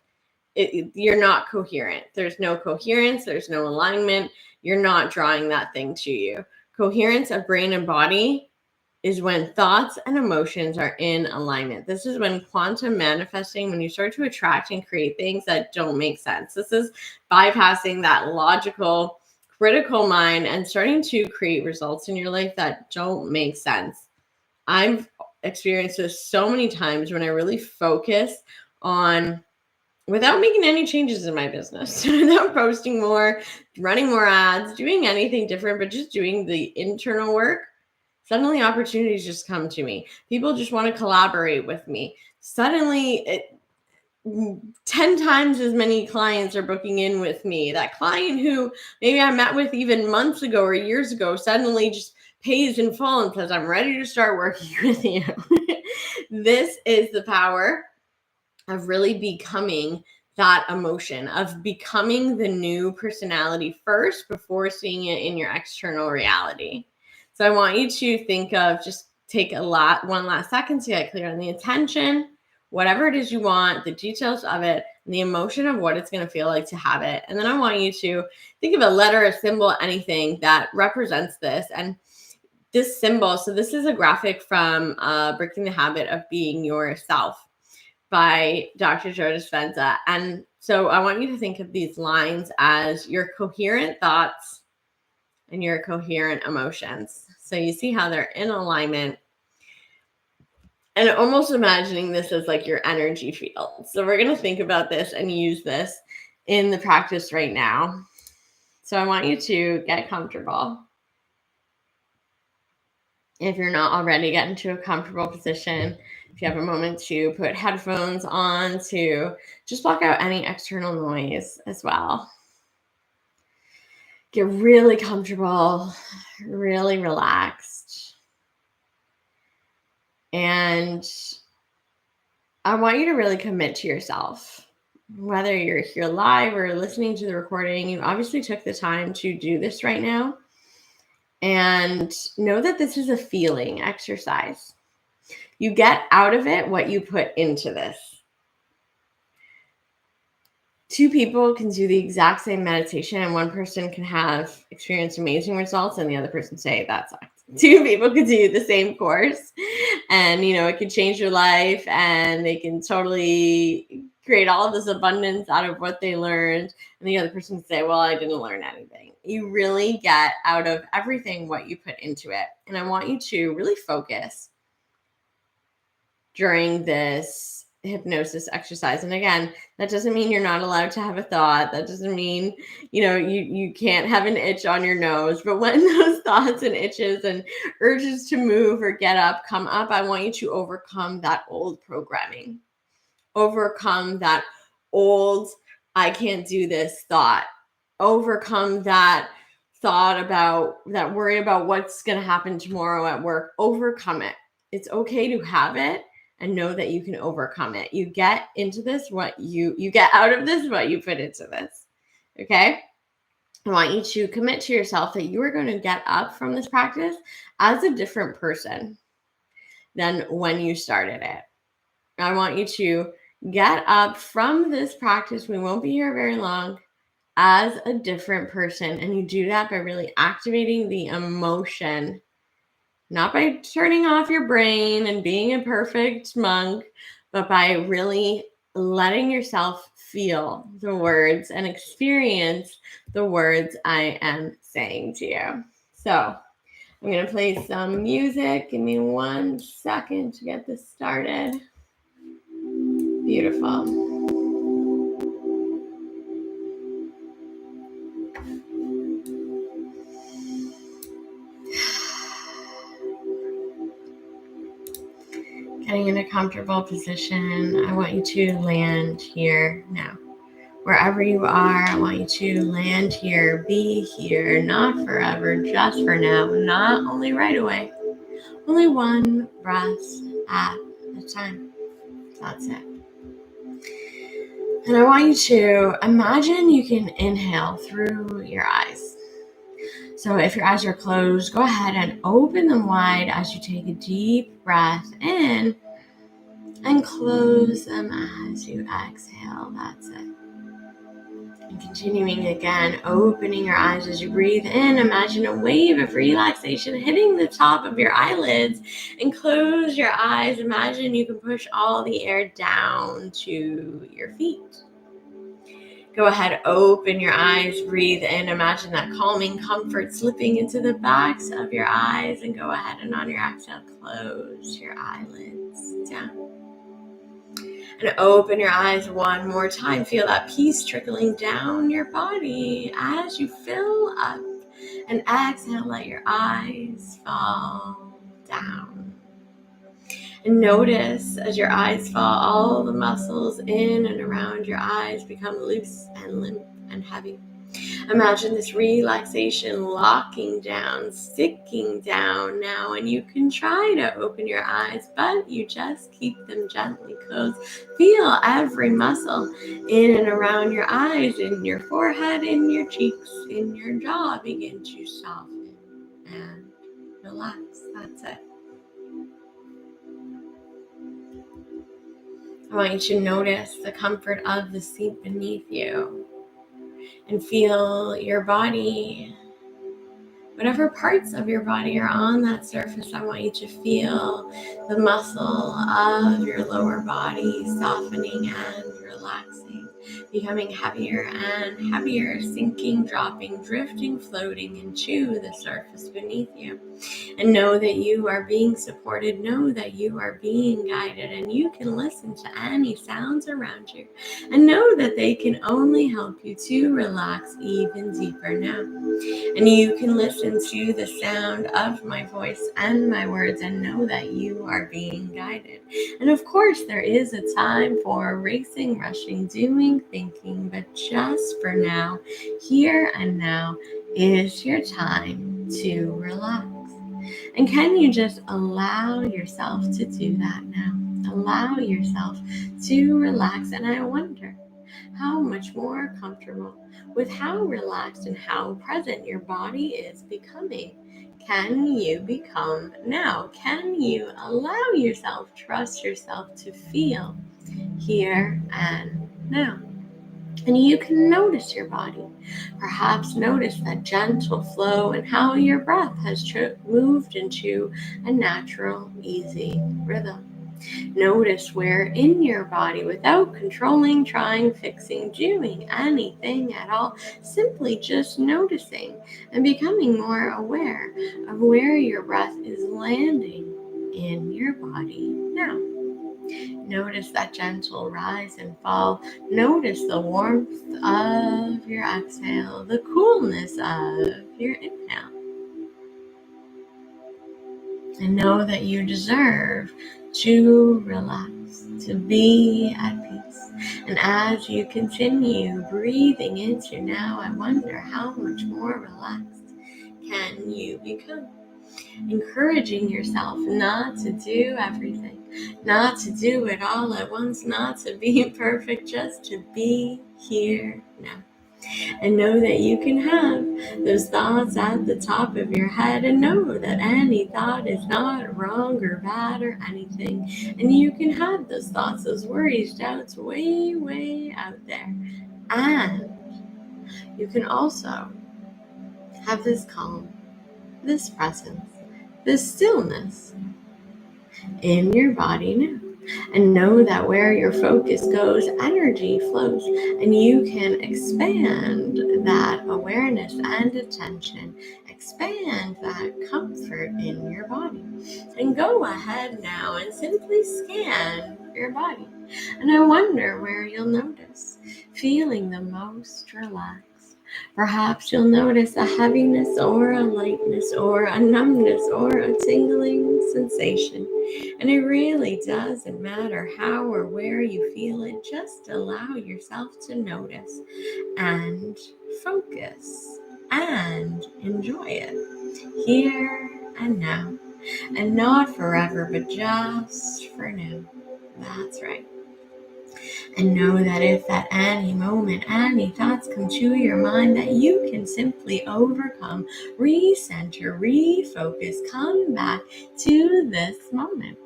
You're not coherent. There's no coherence. There's no alignment. You're not drawing that thing to you. Coherence of brain and body is when thoughts and emotions are in alignment. This is when quantum manifesting, when you start to attract and create things that don't make sense. This is bypassing that logical, critical mind and starting to create results in your life that don't make sense. I've experienced this so many times when I really focus on, without making any changes in my business, without posting more, running more ads, doing anything different, but just doing the internal work, suddenly opportunities just come to me. People just want to collaborate with me. Suddenly 10 times as many clients are booking in with me. That client who maybe I met with even months ago or years ago suddenly just pays in full and says, I'm ready to start working with you. This is the power of really becoming that emotion, of becoming the new personality first before seeing it in your external reality. So I want you to think of, just take one last second to get clear on the intention, whatever it is you want, the details of it, and the emotion of what it's going to feel like to have it. And then I want you to think of a letter, a symbol, anything that represents this. And this symbol, so this is a graphic from Breaking the Habit of Being Yourself by Dr. Joe Dispenza. And so I want you to think of these lines as your coherent thoughts and your coherent emotions. So you see how they're in alignment, and almost imagining this as like your energy field. So we're going to think about this and use this in the practice right now. So I want you to get comfortable. If you're not already, get into a comfortable position. If you have a moment to put headphones on, to just block out any external noise as well. Get really comfortable, really relaxed. And I want you to really commit to yourself. Whether you're here live or listening to the recording, you obviously took the time to do this right now. And know that this is a feeling exercise. You get out of it what you put into this. Two people can do the exact same meditation, and one person can have experienced amazing results and the other person say that sucked. Two people could do the same course and it can change your life, and they can totally create all of this abundance out of what they learned, and the other person can say, well, I didn't learn anything. You really get out of everything what you put into it. And I want you to really focus during this hypnosis exercise. And again, that doesn't mean you're not allowed to have a thought. That doesn't mean, you can't have an itch on your nose. But when those thoughts and itches and urges to move or get up come up, I want you to overcome that old programming. Overcome that old, I can't do this thought. Overcome that thought about that, worry about what's going to happen tomorrow at work. Overcome it. It's okay to have it, and know that you can overcome it. You get into this what you get out of this what you put into this. Okay? I want you to commit to yourself that you are going to get up from this practice as a different person than when you started it. I want you to get up from this practice, we won't be here very long, as a different person. And you do that by really activating the emotion, not by turning off your brain and being a perfect monk, but by really letting yourself feel the words and experience the words I am saying to you. So I'm going to play some music. Give me 1 second to get this started. Beautiful. Getting in a comfortable position. I want you to land here now. Wherever you are, I want you to land here, be here, not forever, just for now, not only right away, only one breath at a time. That's it. And I want you to imagine you can inhale through your eyes. So if your eyes are closed, go ahead and open them wide as you take a deep breath in and close them as you exhale. That's it. And continuing again, opening your eyes as you breathe in. Imagine a wave of relaxation hitting the top of your eyelids, and close your eyes. Imagine you can push all the air down to your feet. Go ahead, open your eyes, breathe in. Imagine that calming comfort slipping into the backs of your eyes, and go ahead and on your exhale, close your eyelids down. And open your eyes one more time. Feel that peace trickling down your body as you fill up. And exhale, let your eyes fall down. And notice as your eyes fall, all the muscles in and around your eyes become loose and limp and heavy. Imagine this relaxation locking down, sticking down now, and you can try to open your eyes, but you just keep them gently closed. Feel every muscle in and around your eyes, in your forehead, in your cheeks, in your jaw begin to soften and relax. That's it. I want you to notice the comfort of the seat beneath you and feel your body. Whatever parts of your body are on that surface, I want you to feel the muscle of your lower body softening and relaxing, becoming heavier and heavier, sinking, dropping, drifting, floating into the surface beneath you. And know that you are being supported, know that you are being guided, and you can listen to any sounds around you and know that they can only help you to relax even deeper now. And you can listen to the sound of my voice and my words and know that you are being guided. And of course, there is a time for racing, rushing, doing, thinking, but just for now, here and now is your time to relax. And can you just allow yourself to do that now? Allow yourself to relax. And I wonder how much more comfortable with how relaxed and how present your body is becoming. Can you become now? Can you allow yourself, trust yourself to feel here and now? And you can notice your body. Perhaps notice that gentle flow and how your breath has moved into a natural, easy rhythm. Notice where in your body, without controlling, trying, fixing, doing anything at all, simply just noticing and becoming more aware of where your breath is landing in your body now. Notice that gentle rise and fall. Notice the warmth of your exhale, the coolness of your inhale. And know that you deserve to relax, to be at peace. And as you continue breathing into now, I wonder how much more relaxed can you become. Encouraging yourself not to do everything, not to do it all at once, not to be perfect, just to be here now. And know that you can have those thoughts at the top of your head, and know that any thought is not wrong or bad or anything. And you can have those thoughts, those worries, doubts way, way out there. And you can also have this calm, this presence, this stillness in your body now. And know that where your focus goes, energy flows, and you can expand that awareness and attention, expand that comfort in your body. And go ahead now and simply scan your body. And I wonder where you'll notice feeling the most relaxed, Perhaps you'll notice a heaviness or a lightness or a numbness or a tingling sensation. And it really doesn't matter how or where you feel it. Just allow yourself to notice and focus and enjoy it here and now. And not forever, but just for now. That's right. And know that if at any moment any thoughts come to your mind, that you can simply overcome, recenter, refocus, come back to this moment,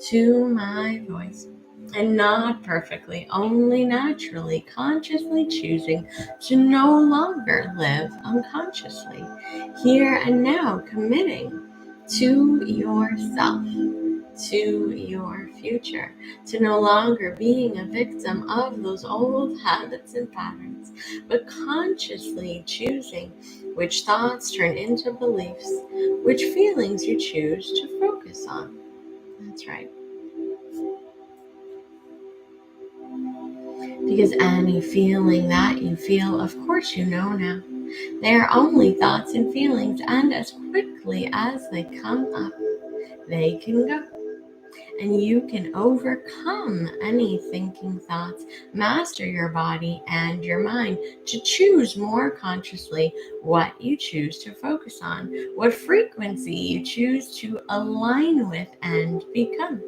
to my voice. And not perfectly, only naturally, consciously choosing to no longer live unconsciously. Here and now, committing to yourself, to your future, to no longer being a victim of those old habits and patterns, but consciously choosing which thoughts turn into beliefs, which feelings you choose to focus on. That's right. Because any feeling that you feel, of course you know now, they are only thoughts and feelings, and as quickly as they come up, they can go. And you can overcome any thinking thoughts, master your body and your mind to choose more consciously what you choose to focus on, what frequency you choose to align with and become.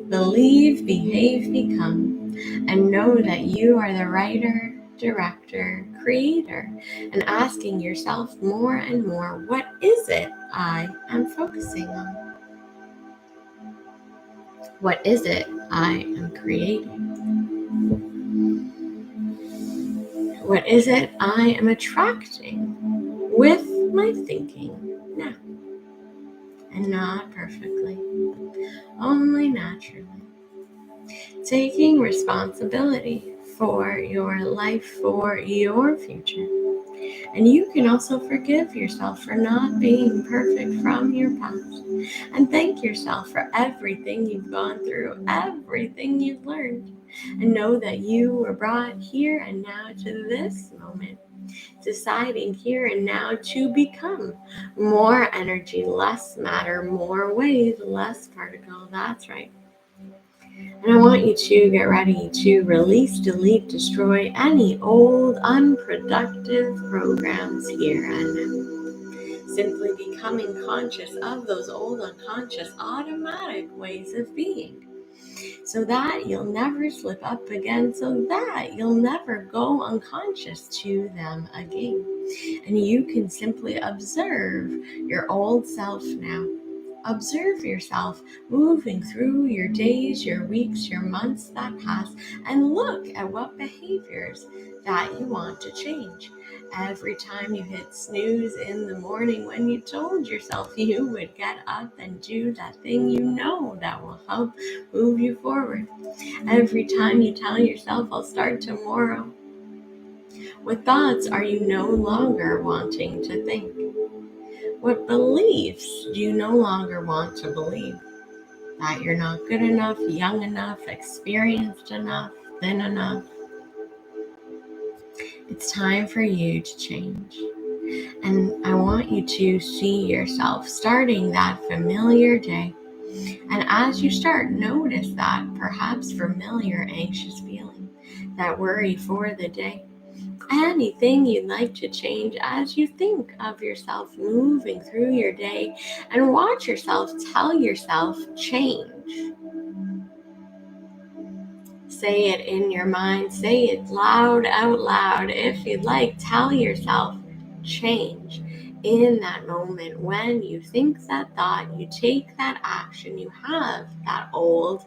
Believe, behave, become, and know that you are the writer, director, creator, and asking yourself more and more, what is it I am focusing on? What is it I am creating? What is it I am attracting with my thinking now? And not perfectly, only naturally. Taking responsibility for your life, for your future. And you can also forgive yourself for not being perfect from your past. And thank yourself for everything you've gone through, everything you've learned. And know that you were brought here and now to this moment, deciding here and now to become more energy, less matter, more wave, less particle. That's right. And I want you to get ready to release, delete, destroy any old, unproductive programs here and now. Simply becoming conscious of those old, unconscious, automatic ways of being, so that you'll never slip up again, so that you'll never go unconscious to them again. And you can simply observe your old self now. Observe yourself moving through your days, your weeks, your months that pass, and look at what behaviors that you want to change. Every time you hit snooze in the morning when you told yourself you would get up and do that thing you know that will help move you forward. Every time you tell yourself, I'll start tomorrow. What thoughts are you no longer wanting to think? What beliefs do you no longer want to believe? That you're not good enough, young enough, experienced enough, thin enough. It's time for you to change. And I want you to see yourself starting that familiar day. And as you start, notice that perhaps familiar anxious feeling, that worry for the day. Anything you'd like to change as you think of yourself moving through your day, and watch yourself tell yourself change. Say it in your mind, say it loud out loud. If you'd like, tell yourself change. In that moment when you think that thought, you take that action, you have that old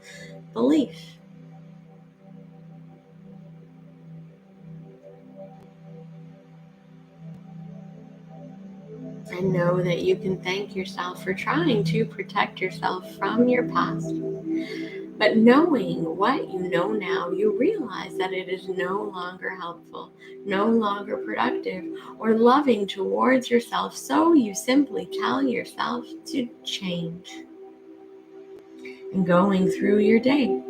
belief. And know that you can thank yourself for trying to protect yourself from your past. But knowing what you know now, you realize that it is no longer helpful, no longer productive, or loving towards yourself. So you simply tell yourself to change. And going through your day,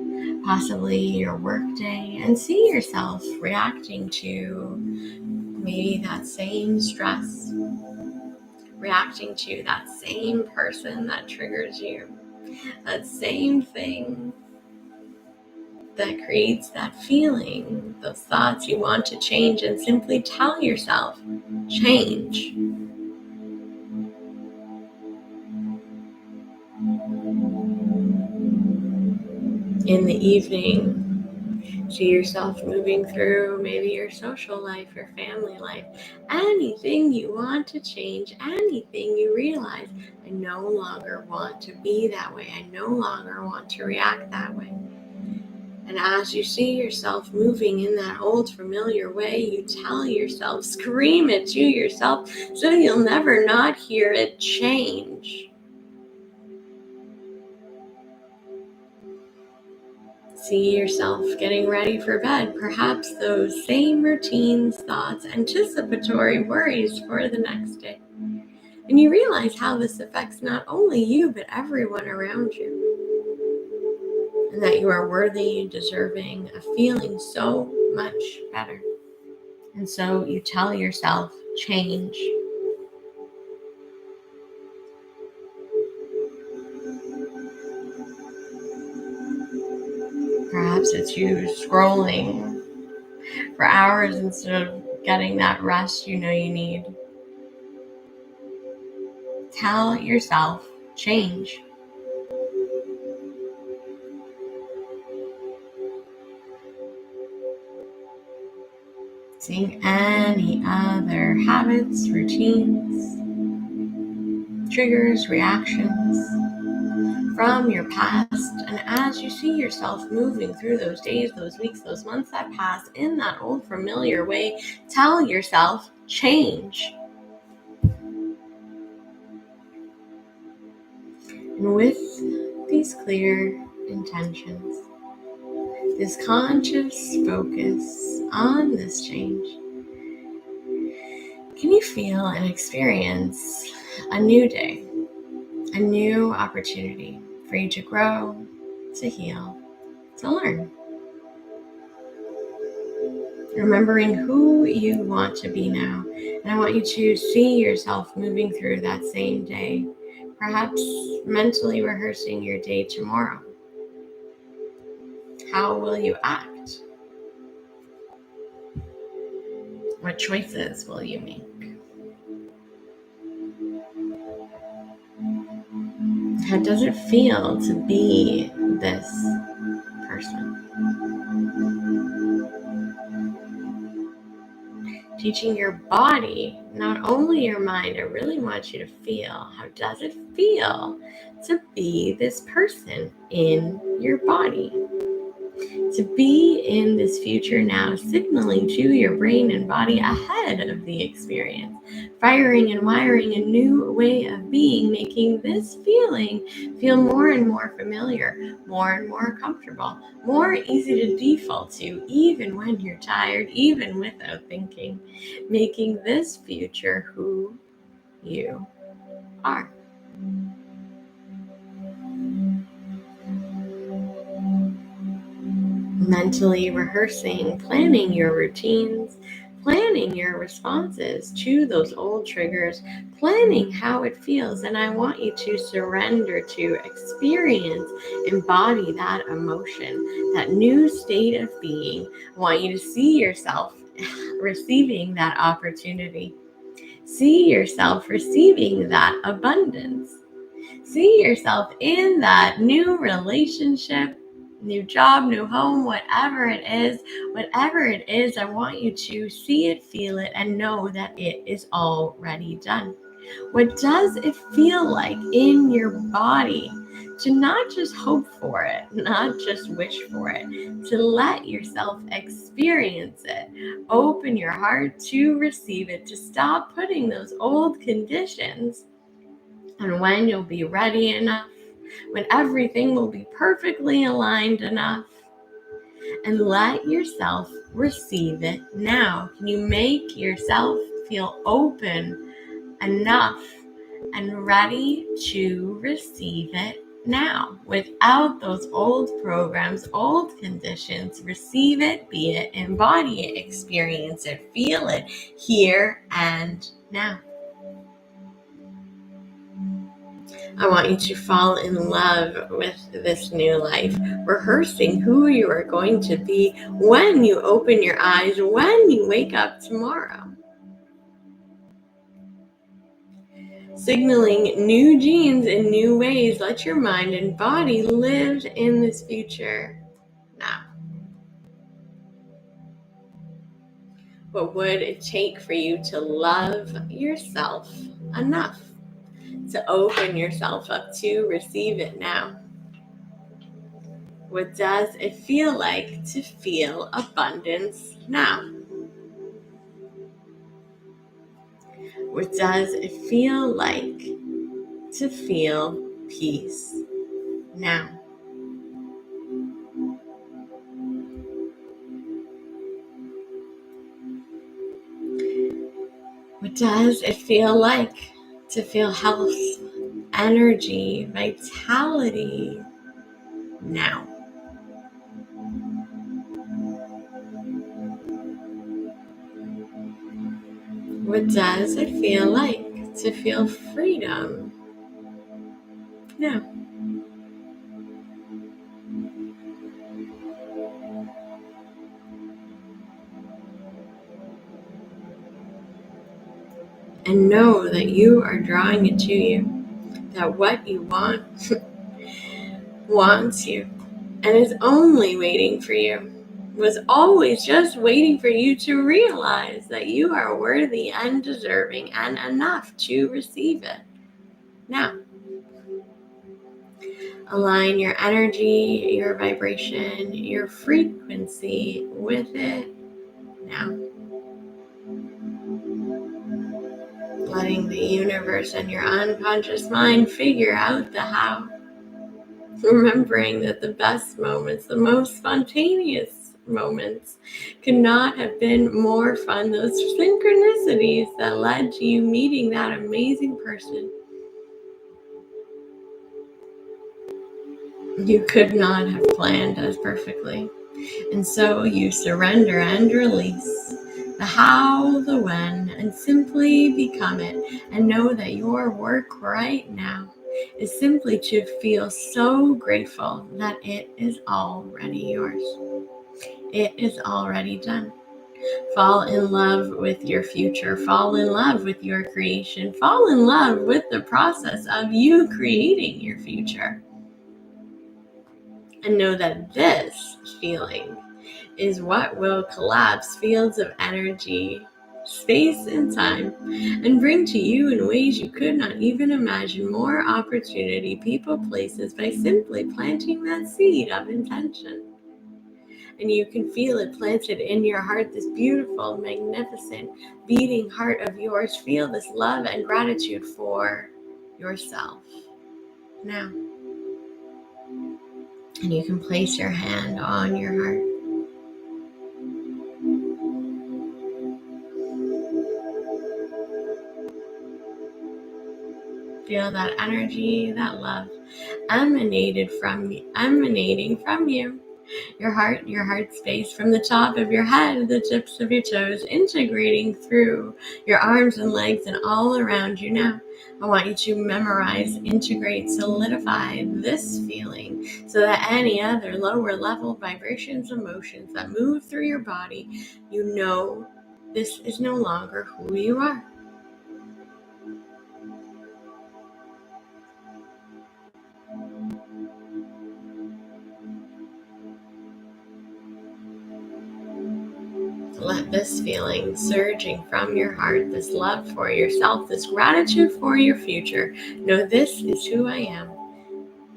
possibly your work day, and see yourself reacting to Maybe that same stress, reacting to that same person that triggers you, that same thing that creates that feeling, those thoughts you want to change, and simply tell yourself, change. In the evening, see yourself moving through maybe your social life, your family life, anything you want to change, anything you realize, I no longer want to be that way. I no longer want to react that way. And as you see yourself moving in that old familiar way, you tell yourself, scream it to yourself so you'll never not hear it, change. See yourself getting ready for bed, perhaps those same routines, thoughts, anticipatory worries for the next day. And you realize how this affects not only you, but everyone around you. And that you are worthy, deserving of feeling so much better. And so you tell yourself, change. Perhaps it's you scrolling for hours instead of getting that rest you know you need. Tell yourself, change. Seeing any other habits, routines, triggers, reactions from your past. And as you see yourself moving through those days, those weeks, those months that pass in that old familiar way, tell yourself, change. And with these clear intentions, this conscious focus on this change, can you feel and experience a new day, a new opportunity for you to grow, to heal, to learn? Remembering who you want to be now. And I want you to see yourself moving through that same day, perhaps mentally rehearsing your day tomorrow. How will you act? What choices will you make? How does it feel to be this person? Teaching your body, not only your mind, I really want you to feel, how does it feel to be this person in your body? To be in this future now, signaling to your brain and body ahead of the experience, firing and wiring a new way of being, making this feeling feel more and more familiar, more and more comfortable, more easy to default to, even when you're tired, even without thinking, making this future who you are. Mentally rehearsing, planning your routines, planning your responses to those old triggers, planning how it feels. And I want you to surrender to, experience, embody that emotion, that new state of being. I want you to see yourself receiving that opportunity. See yourself receiving that abundance. See yourself in that new relationship, new job, new home, whatever it is, I want you to see it, feel it, and know that it is already done. What does it feel like in your body to not just hope for it, not just wish for it, to let yourself experience it, open your heart to receive it, to stop putting those old conditions, and when you'll be ready enough, when everything will be perfectly aligned enough, and let yourself receive it now. Can you make yourself feel open enough and ready to receive it now, without those old programs, old conditions. Receive it, be it, embody it, experience it, feel it here and now. I want you to fall in love with this new life, rehearsing who you are going to be when you open your eyes, when you wake up tomorrow. Signaling new genes in new ways. Let your mind and body live in this future now. What would it take for you to love yourself enough to open yourself up to receive it now? What does it feel like to feel abundance now? What does it feel like to feel peace now? What does it feel like to feel health, energy, vitality now? What does it feel like to feel freedom now? And know that you are drawing it to you, that what you want wants you, and is only waiting for you, was always just waiting for you to realize that you are worthy and deserving and enough to receive it. Now, align your energy, your vibration, your frequency with it now. Letting the universe and your unconscious mind figure out the how. Remembering that the best moments, the most spontaneous moments, could not have been more fun. Those synchronicities that led to you meeting that amazing person. You could not have planned as perfectly. And so you surrender and release the how, the when, and simply become it. And know that your work right now is simply to feel so grateful that it is already yours. It is already done. Fall in love with your future. Fall in love with your creation. Fall in love with the process of you creating your future. And know that this feeling is what will collapse fields of energy, space, and time, and bring to you in ways you could not even imagine more opportunity, people, places, by simply planting that seed of intention. And you can feel it planted in your heart, this beautiful, magnificent, beating heart of yours. Feel this love and gratitude for yourself now. And you can place your hand on your heart. Feel that energy, that love emanating from you. Your heart space, from the top of your head, the tips of your toes, integrating through your arms and legs and all around you now. I want you to memorize, integrate, solidify this feeling so that any other lower level vibrations, emotions that move through your body, you know this is no longer who you are. Let this feeling surging from your heart, this love for yourself, this gratitude for your future, know this is who I am.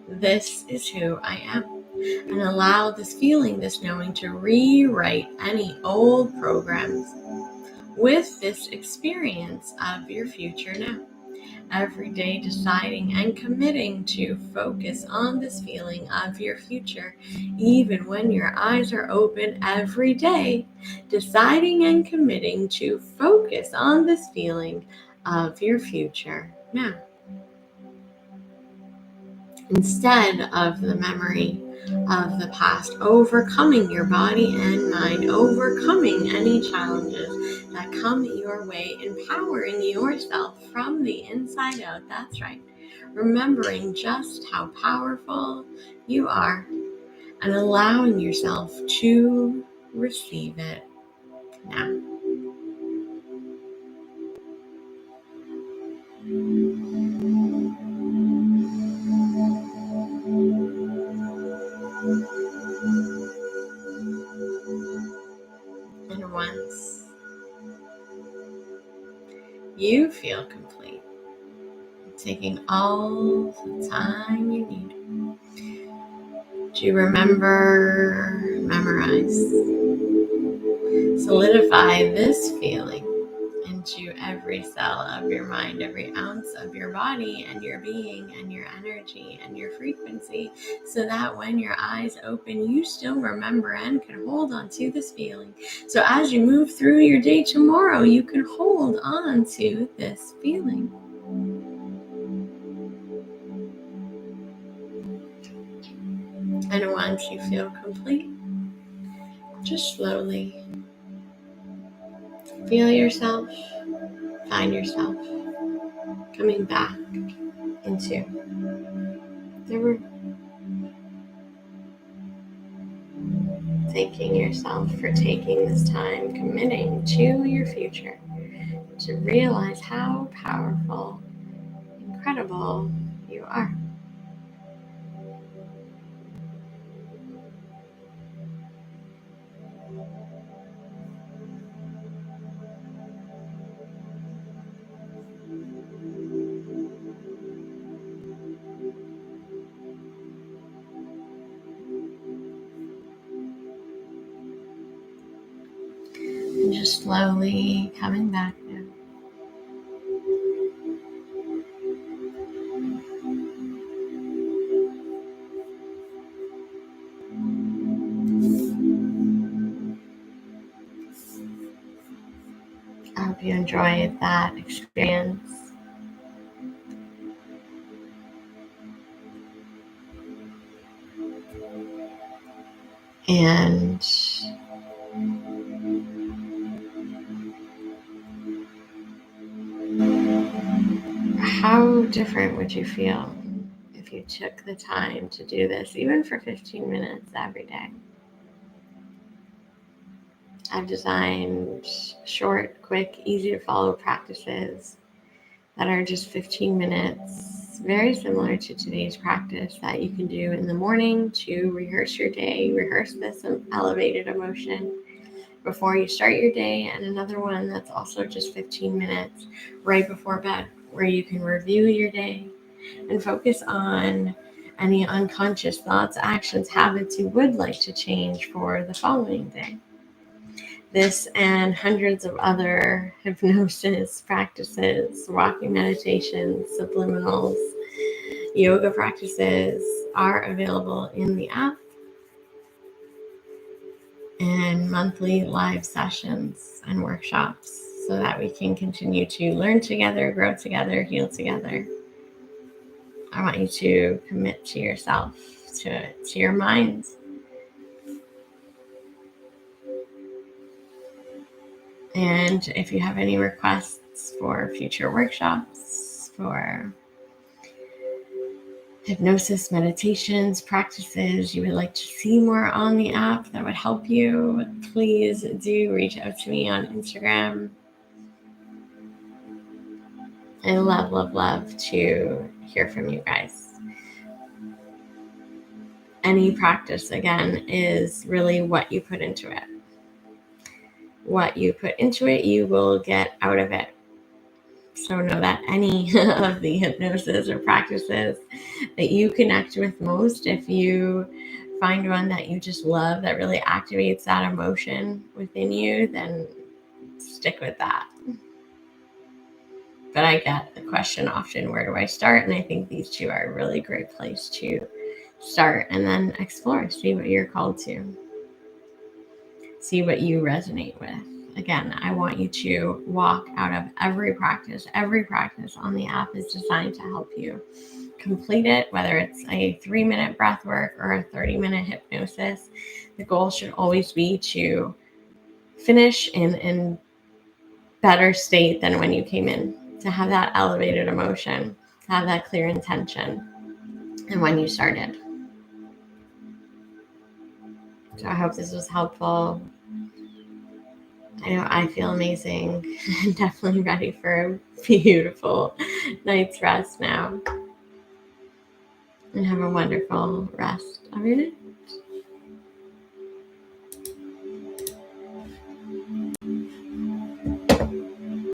This is who I am. And allow this feeling, this knowing, to rewrite any old programs with this experience of your future now. Every day deciding and committing to focus on this feeling of your future, even when your eyes are open. Every day deciding and committing to focus on this feeling of your future now. instead of the memory of the past, overcoming your body and mind, overcoming any challenges that come your way, empowering yourself from the inside out. That's right. Remembering just how powerful you are and allowing yourself to receive it now. And once you feel complete, taking all the time you need to remember, memorize, solidify this feeling into every cell of your mind, every ounce of your body and your being and your energy and your frequency, so that when your eyes open, you still remember and can hold on to this feeling. So as you move through your day tomorrow, you can hold on to this feeling. And once you feel complete, just slowly feel yourself, find yourself coming back into the room. Thanking yourself for taking this time, committing to your future, to realize how powerful, incredible you are. And just slowly coming back now. I hope you enjoyed that experience. And how different would you feel if you took the time to do this, even for 15 minutes every day? I've designed short, quick, easy to follow practices that are just 15 minutes, very similar to today's practice, that you can do in the morning to rehearse your day, rehearse this elevated emotion before you start your day, and another one that's also just 15 minutes right before bed, where you can review your day and focus on any unconscious thoughts, actions, habits you would like to change for the following day. This and hundreds of other hypnosis practices, walking meditations, subliminals, yoga practices are available in the app, and monthly live sessions and workshops, so that we can continue to learn together, grow together, heal together. I want you to commit to yourself, to your mind. And if you have any requests for future workshops, for hypnosis, meditations, practices you would like to see more on the app that would help you, please do reach out to me on Instagram. I love to hear from you guys. Any practice, again, is really what you put into it. What you put into it, you will get out of it. So know that any of the hypnosis or practices that you connect with most, if you find one that you just love, that really activates that emotion within you, then stick with that. But I get the question often, where do I start? And I think these two are a really great place to start, and then explore, see what you're called to, see what you resonate with. Again, I want you to walk out of every practice. Every practice on the app is designed to help you complete it, whether it's a 3-minute breath work or a 30-minute hypnosis, the goal should always be to finish in better state than when you came in, to have that elevated emotion, to have that clear intention and when you started. So I hope this was helpful. I know I feel amazing. Definitely ready for a beautiful night's rest now. And have a wonderful rest of your day.